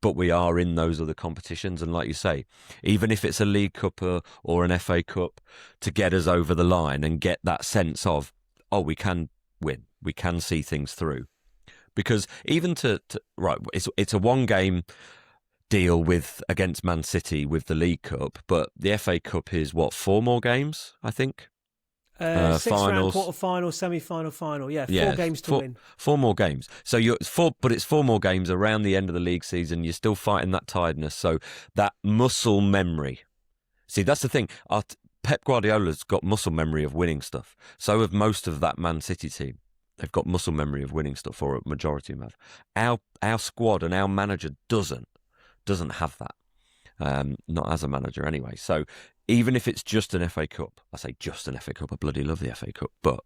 But we are in those other competitions. And like you say, even if it's a League Cup or an FA Cup, to get us over the line and get that sense of, oh, we can win. We can see things through. Because even it's a one-game deal against Man City with the League Cup, but the FA Cup is 4 more games, I think. 6 round, finals, quarter-final, semi-final, final. 4 games to win. 4 more games. So but it's 4 more games around the end of the league season. You're still fighting that tiredness. So that muscle memory. See, that's the thing. Pep Guardiola's got muscle memory of winning stuff. So have most of that Man City team. They've got muscle memory of winning stuff, or a majority of them have. Our squad and our manager doesn't have that. Not as a manager anyway. So even if it's just an FA Cup, I say just an FA Cup, I bloody love the FA Cup, but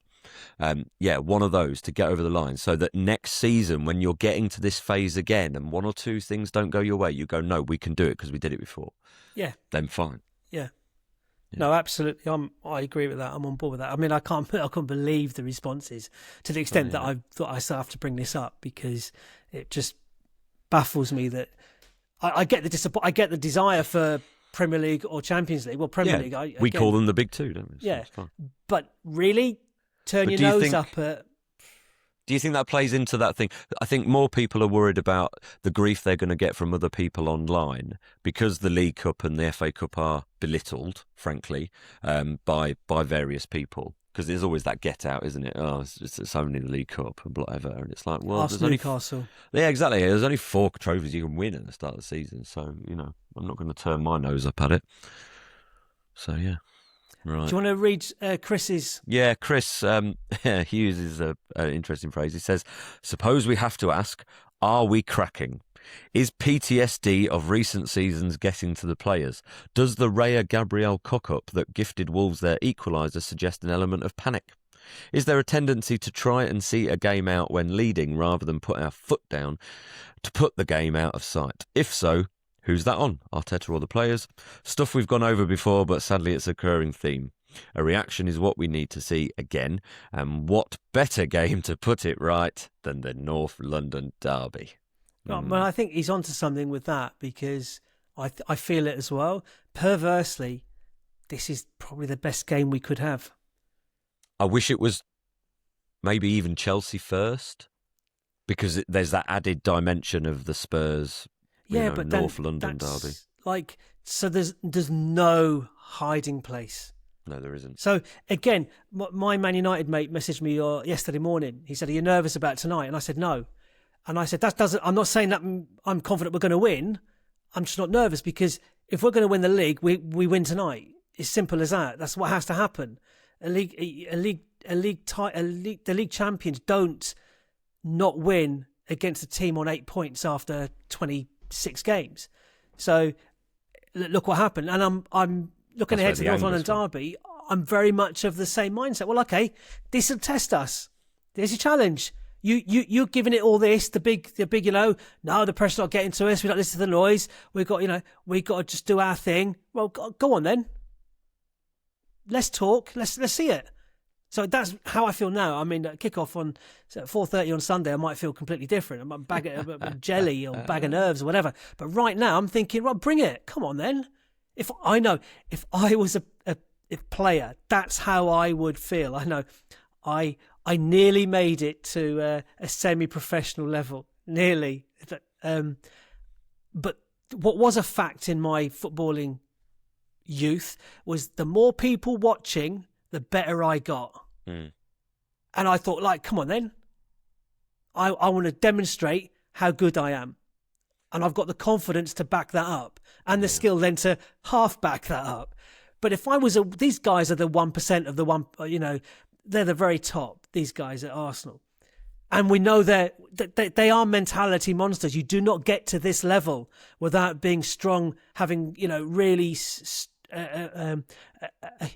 one of those to get over the line, so that next season when you're getting to this phase again and 1 or 2 things don't go your way, you go, no, we can do it because we did it before. Yeah. Then fine. Yeah. No, absolutely. I agree with that. I'm on board with that. I mean, I can't believe the responses to the extent that I thought I still have to bring this up, because it just baffles me that I get the desire for Premier League or Champions League. Well, Premier League. We call them the big two, don't we? So yeah, it's fine. but really, turn your nose up at. Do you think that plays into that thing? I think more people are worried about the grief they're going to get from other people online because the League Cup and the FA Cup are belittled, frankly, by various people. Because there's always that get out, isn't it? Oh, it's only the League Cup and whatever. And it's like, well, there's only Newcastle. Yeah, exactly. There's only 4 trophies you can win at the start of the season. So, I'm not going to turn my nose up at it. So, yeah. Right. Do you want to read Chris's? Yeah, Chris he uses an interesting phrase. He says, suppose we have to ask, are we cracking? Is PTSD of recent seasons getting to the players? Does the Raya Gabriel cock-up that gifted Wolves their equaliser suggest an element of panic? Is there a tendency to try and see a game out when leading rather than put our foot down to put the game out of sight? If so, who's that on? Arteta or the players? Stuff we've gone over before, but sadly it's a recurring theme. A reaction is what we need to see again, and what better game to put it right than the North London derby? Well, I think he's onto something with that because I feel it as well. Perversely, this is probably the best game we could have. I wish it was maybe even Chelsea first because there's that added dimension of the Spurs, but North London derby. So there's no hiding place. No, there isn't. So again, my Man United mate messaged me yesterday morning. He said, "Are you nervous about tonight?" And I said, "No." And I said, I'm not saying that I'm confident we're going to win. I'm just not nervous because if we're going to win the league, we win tonight. It's simple as that. That's what has to happen. The league champions don't not win against a team on 8 points after 26 games. So look what happened. And I'm looking ahead to the North London derby. I'm very much of the same mindset. Well, okay, this will test us. There's a challenge. You're giving it all this, the big, no, the pressure's not getting to us. We don't listen to the noise. We got to just do our thing. Well, go on then. Let's talk. Let's see it. So that's how I feel now. I mean, kick-off on 4:30 on Sunday, I might feel completely different. I'm a bag of jelly or bag of nerves or whatever. But right now, I'm thinking, well, bring it. Come on then. If I was a player, that's how I would feel. I know. I nearly made it to a semi-professional level, nearly. But what was a fact in my footballing youth was the more people watching, the better I got. And I thought, come on then. I want to demonstrate how good I am. And I've got the confidence to back that up and the skill then to half back that up. But if I was these guys are the 1% of the one, they're the very top, these guys at Arsenal. And we know they are mentality monsters. You do not get to this level without being strong, having, really a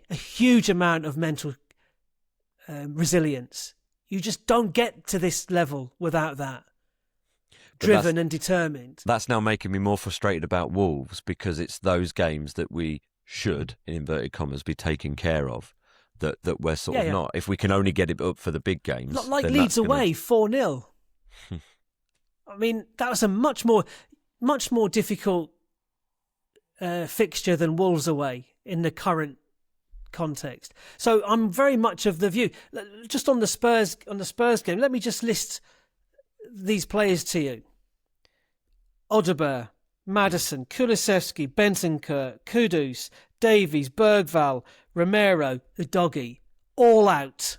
huge amount of mental resilience. You just don't get to this level without that. Driven and determined. That's now making me more frustrated about Wolves because it's those games that we should, in inverted commas, be taken care of. That we're sort of not. If we can only get it up for the big games. Not like Leeds away, 4-0. I mean, that was a much more difficult fixture than Wolves away in the current context. So I'm very much of the view. Just on the Spurs game, let me just list these players to you. Odegaard, Maddison, Kulusevski, Bentancur, Kudus, Davies, Bergvall, Romero, the doggy, all out.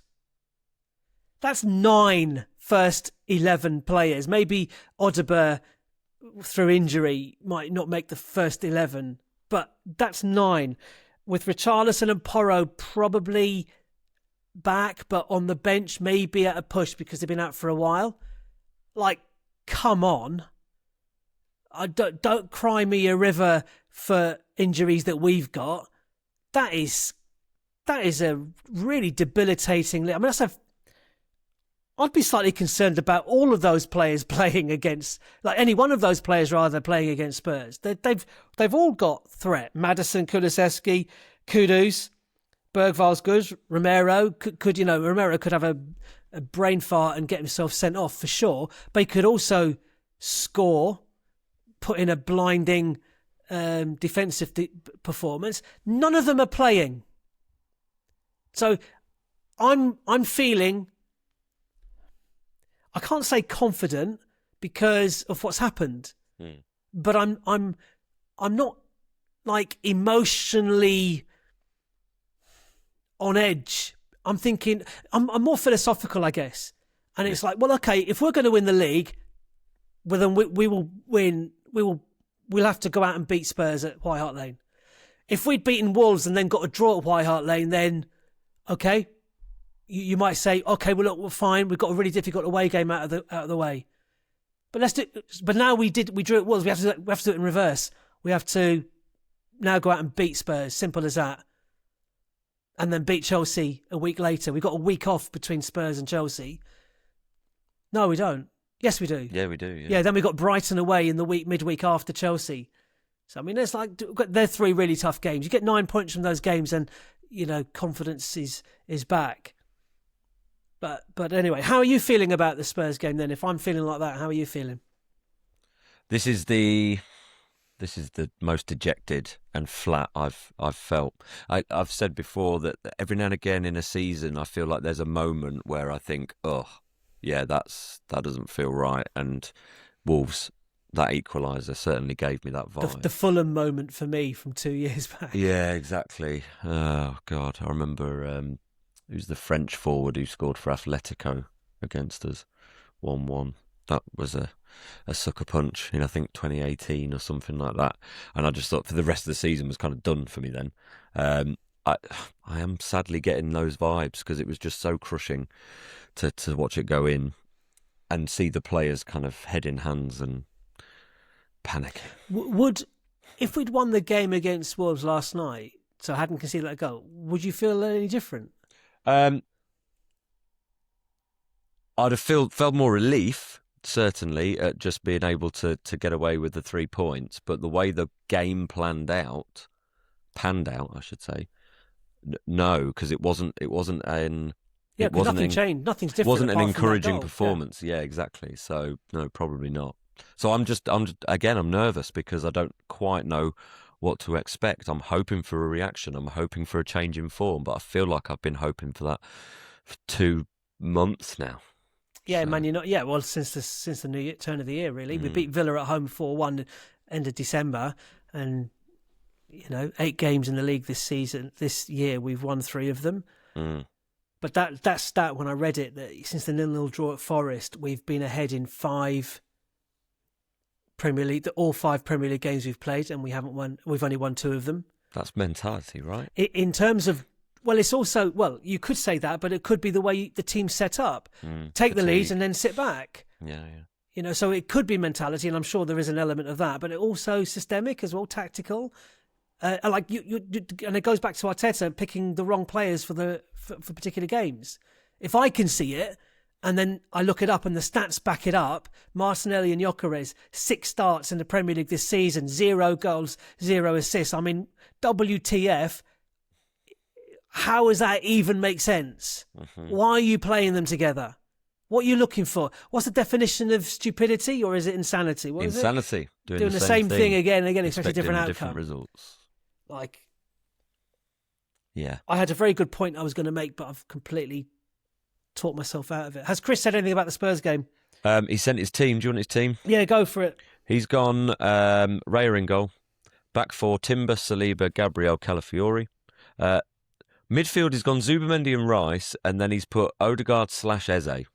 That's 9 first 11 players. Maybe Odegaard, through injury, might not make the first 11, but that's 9. With Richarlison and Porro probably back, but on the bench, maybe at a push because they've been out for a while. Come on. Don't cry me a river for injuries that we've got. That is a really debilitating. I mean, I'd be slightly concerned about all of those players playing against, any one of those players rather playing against Spurs. They've all got threat. Maddison, Kulusevski, Kudus, Bergvall's good. Romero Romero could have a brain fart and get himself sent off for sure. But he could also score, put in a blinding defensive performance. None of them are playing. So I'm feeling, I can't say confident because of what's happened, but I'm not like emotionally on edge. I'm thinking I'm more philosophical, I guess. And it's like, well, okay, if we're going to win the league, well, then we will win. We'll have to go out and beat Spurs at White Hart Lane. If we'd beaten Wolves and then got a draw at White Hart Lane, then okay, you might say, okay, well, look, we're fine. We've got a really difficult away game out of the way. But let's do. But now we drew at Wolves. We have to do it in reverse. We have to now go out and beat Spurs. Simple as that. And then beat Chelsea a week later. We've got a week off between Spurs and Chelsea. No, we don't. Yes, we do. Yeah, we do. Yeah, then we got Brighton away in the midweek after Chelsea. So I mean, they're 3 really tough games. You get 9 points from those games, and confidence is back. But anyway, how are you feeling about the Spurs game then? If I'm feeling like that, how are you feeling? This is the most dejected and flat I've felt. I've said before that every now and again in a season I feel like there's a moment where I think, oh, yeah, that doesn't feel right. And Wolves, that equaliser certainly gave me that vibe. The Fulham moment for me from 2 years back. Yeah, exactly. Oh God, I remember who's the French forward who scored for Atletico against us, 1-1. That was a sucker punch in, I think, 2018 or something like that. And I just thought for the rest of the season was kind of done for me then. I am sadly getting those vibes because it was just so crushing to watch it go in and see the players kind of head in hands and panic. If we'd won the game against Wolves last night, so I hadn't conceded that goal, would you feel any different? I'd have felt more relief, certainly, at just being able to get away with the 3 points. But the way the game panned out, I should say, no, because it wasn't an nothing changed. Nothing's different. It wasn't an encouraging goal. performance. Yeah, exactly. So no, probably not. So I'm nervous because I don't quite know what to expect. I'm hoping for a reaction. I'm hoping for a change in form, but I feel like I've been hoping for that for 2 months now. Yeah, so. Man, you're not. Yeah, well, since the new turn of the year, really, we beat Villa at home 4-1 end of December, and 8 games in the league this year, we've won 3 of them. But that stat, when I read it, that since the 0-0 draw at Forest, we've been ahead in 5 Premier League, all 5 Premier League games we've played, and we haven't won. We've only won 2 of them. That's mentality, right? In terms of, well, it's also, well, you could say that, but it could be the way the team's set up. Take the lead and then sit back. Yeah. So it could be mentality, and I'm sure there is an element of that, but it also systemic as well, tactical. And it goes back to Arteta picking the wrong players for particular games. If I can see it, and then I look it up and the stats back it up, Martinelli and Gyökeres, 6 starts in the Premier League this season, 0 goals, 0 assists. I mean, WTF? How does that even make sense? Why are you playing them together? What are you looking for? What's the definition of stupidity, or is it insanity? What is insanity. It? Doing the same thing again and again, expecting different outcome. Different results. Yeah. I had a very good point I was going to make, but I've completely talked myself out of it. Has Chris said anything about the Spurs game? He sent his team. Do you want his team? Yeah, go for it. He's gone Raya in goal. Back 4, Timber, Saliba, Gabriel, Calafiori. Midfield, he's gone Zubimendi and Rice, and then he's put Odegaard/Eze.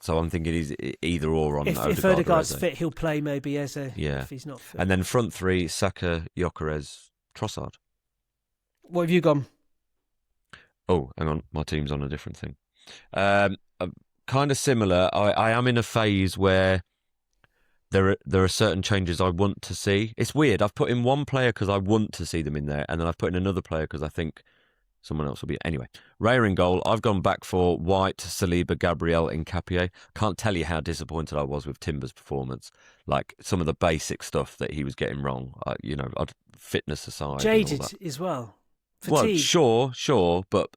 So I'm thinking he's either or on Odegaard. If Odegaard's fit, he'll play maybe Eze. Yeah. If he's not fit. And then front 3, Saka, Gyökeres, Trossard. What have you gone? Oh, hang on. My team's on a different thing. Kind of similar. I am in a phase where there are certain changes I want to see. It's weird. I've put in one player because I want to see them in there, and then I've put in another player because I think someone else will be. Anyway, Raya in goal. I've gone back for White, Saliba, Gabriel, Nketiah. Can't tell you how disappointed I was with Timber's performance. Like some of the basic stuff that he was getting wrong. Fitness aside, jaded as well. Fatigue. Well, sure, but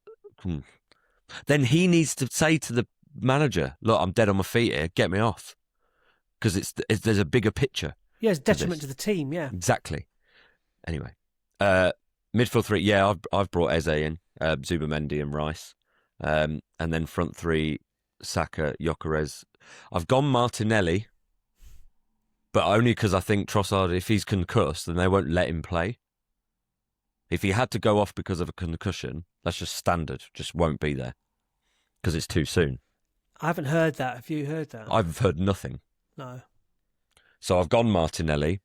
then he needs to say to the manager, "Look, I'm dead on my feet here. Get me off," because there's a bigger picture. Yeah, it's detriment to the team. Yeah, exactly. Anyway, midfield three. Yeah, I've brought Eze in, Zubamendi and Rice, and then front three: Saka, Gyökeres. I've gone Martinelli, but only because I think Trossard, if he's concussed, then they won't let him play. If he had to go off because of a concussion, that's just standard. Just won't be there because it's too soon. I haven't heard that. Have you heard that? I've heard nothing. No. So I've gone Martinelli,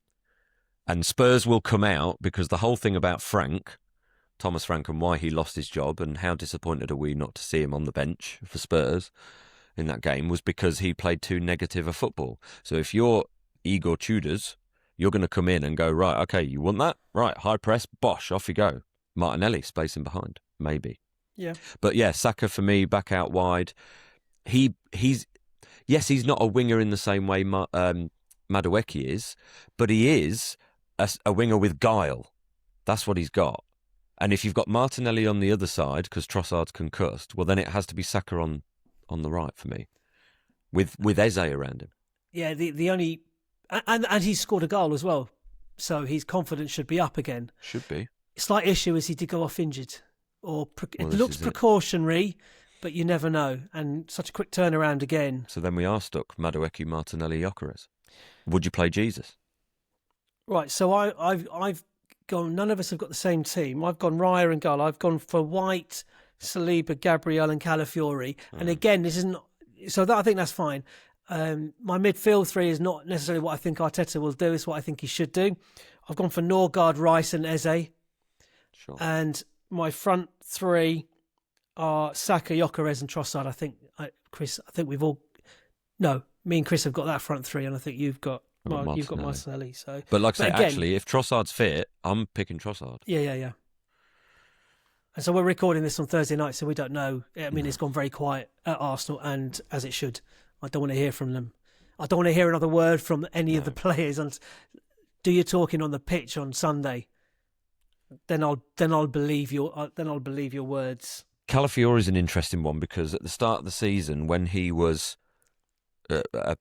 and Spurs will come out because the whole thing about Thomas Frank, and why he lost his job and how disappointed are we not to see him on the bench for Spurs in that game was because he played too negative a football. So if you're Igor Tudors, you're going to come in and go, right, okay, you want that? Right, high press, bosh, off you go. Martinelli, spacing behind, maybe. Yeah. But yeah, Saka for me, back out wide. He's not a winger in the same way Madueke is, but he is a winger with guile. That's what he's got. And if you've got Martinelli on the other side, because Trossard's concussed, well, then it has to be Saka on the right for me, with Eze around him. Yeah, the only... And he's scored a goal as well, so his confidence should be up again. Should be. Slight issue is he did go off injured. It looks precautionary, but you never know. And such a quick turnaround again. So then we are stuck, Madueke, Martinelli, Gyökeres. Would you play Jesus? Right, so I've gone... None of us have got the same team. I've gone Raya and goal. I've gone for White, Saliba, Gabriel and Calafiori. And again, this isn't... So I think that's fine. My midfield three is not necessarily what I think Arteta will do. It's what I think he should do. I've gone for Norgard, Rice and Eze. Sure. And my front three are Saka, Gyökeres and Trossard. I think, Chris, we've all... No, me and Chris have got that front three, and I think you've got Martinelli. So, but like I say, actually, if Trossard's fit, I'm picking Trossard. Yeah. And so we're recording this on Thursday night, so we don't know. I mean, It's gone very quiet at Arsenal, and as it should. I don't want to hear from them. I don't want to hear another word from any of the players. And do your talking on the pitch on Sunday. Then I'll believe your words. Calafiori is an interesting one because at the start of the season, when he was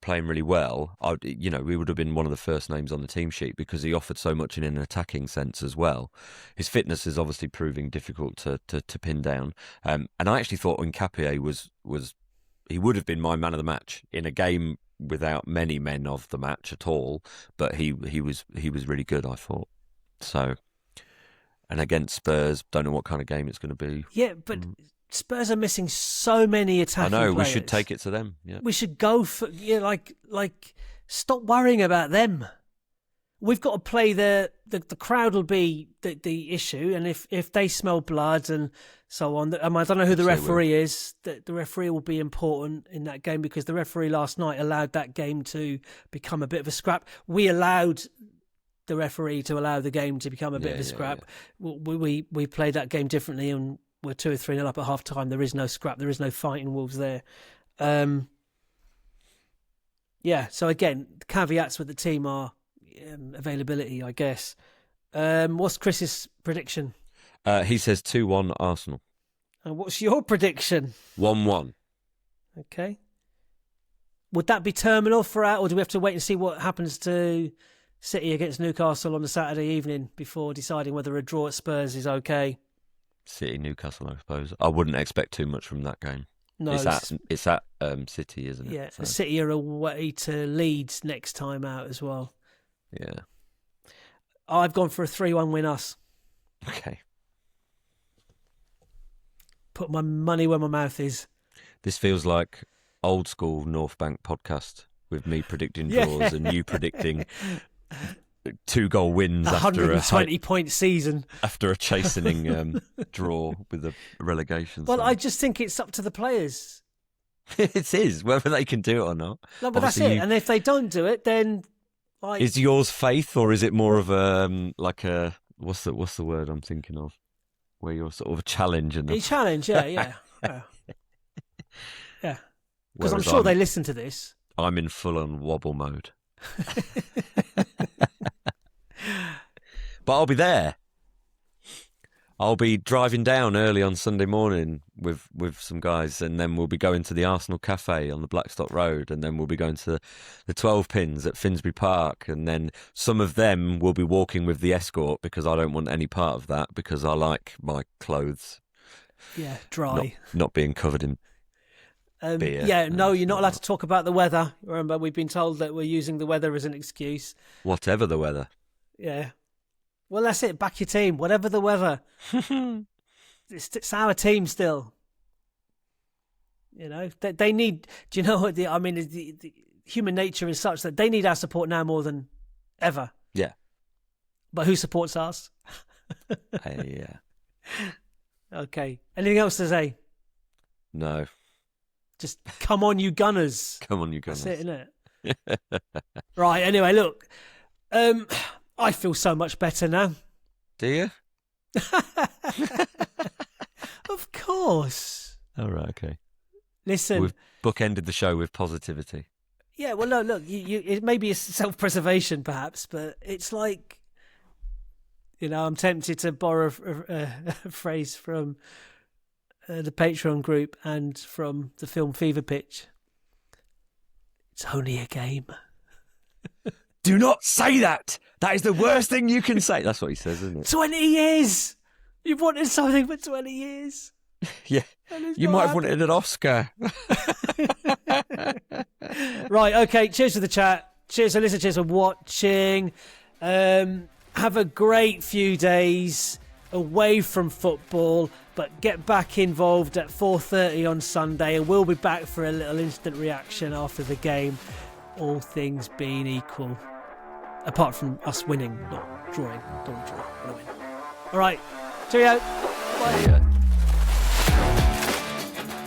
playing really well, we would have been one of the first names on the team sheet because he offered so much in an attacking sense as well. His fitness is obviously proving difficult to pin down. And I actually thought Nketiah was he would have been my man of the match in a game without many men of the match at all. But he was really good, I thought. So, and against Spurs, don't know what kind of game it's going to be. Yeah, but Spurs are missing so many attacking players. I know, we should take it to them. Yeah. We should go for stop worrying about them. We've got to play the crowd will be the issue, and if they smell blood and so on, I don't know who the referee is. The referee will be important in that game because the referee last night allowed that game to become a bit of a scrap. We allowed the referee to allow the game to become a bit of a scrap. Yeah. We played that game differently, and we're 2 or 3-0 up at half time. There is no scrap. There is no fighting Wolves there. So again, the caveats with the team are availability, I guess. What's Chris's prediction? He says 2-1 Arsenal. And what's your prediction? 1-1. Okay. Would that be terminal throughout, or do we have to wait and see what happens to City against Newcastle on the Saturday evening before deciding whether a draw at Spurs is okay? City, Newcastle, I suppose. I wouldn't expect too much from that game. No, it's at City, isn't it? Yeah, so. City are away to Leeds next time out as well. Yeah. I've gone for a 3-1 win us. Okay. Put my money where my mouth is. This feels like old school North Bank podcast with me predicting draws and you predicting 2-goal wins after a 120-point season. After a chastening draw with the relegation. Well, I just think it's up to the players. It is, whether they can do it or not. No, but obviously that's it. And if they don't do it, then... Is yours faith, or is it more of a what's the word I'm thinking of, where you're sort of a challenge and a challenge, yeah. Because I'm sure they listen to this. I'm in full-on wobble mode, but I'll be there. I'll be driving down early on Sunday morning with some guys, and then we'll be going to the Arsenal Cafe on the Blackstock Road, and then we'll be going to the 12 Pins at Finsbury Park, and then some of them will be walking with the escort because I don't want any part of that because I like my clothes. Yeah, dry. Not being covered in beer. Yeah, no, you're not allowed to talk about the weather. Remember, we've been told that we're using the weather as an excuse. Whatever the weather. Yeah. Well, that's it. Back your team, whatever the weather. It's our team still. You know, they need. Do you know what? The human nature is such that they need our support now more than ever. Yeah. But who supports us? Yeah. Okay. Anything else to say? No. Just come on, you Gunners. Come on, you Gunners. That's it, isn't it? Right. Anyway, look. I feel so much better now. Do you? Of course. Oh, right, okay. Listen. We've bookended the show with positivity. Yeah, well, no, look, it may be a self-preservation perhaps, but it's like, I'm tempted to borrow a phrase from the Patreon group and from the film Fever Pitch. It's only a game. Do not say that. That is the worst thing you can say. That's what he says, isn't it? 20 years. You've wanted something for 20 years. Yeah. You might have wanted an Oscar. Right. Okay. Cheers for the chat. Cheers for listening. Cheers for watching. Have a great few days away from football, but get back involved at 4:30 on Sunday, and we'll be back for a little instant reaction after the game. All things being equal. Apart from us winning, not drawing. Don't want to draw. I want to win. All right. Cheerio. Bye. Yeah.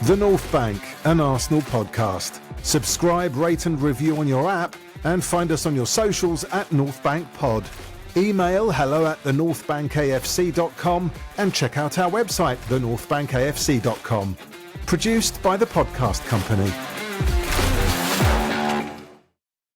The North Bank, an Arsenal podcast. Subscribe, rate and review on your app and find us on your socials at North Bank Pod. Email hello@thenorthbankafc.com and check out our website, thenorthbankafc.com. Produced by the Podcast Company.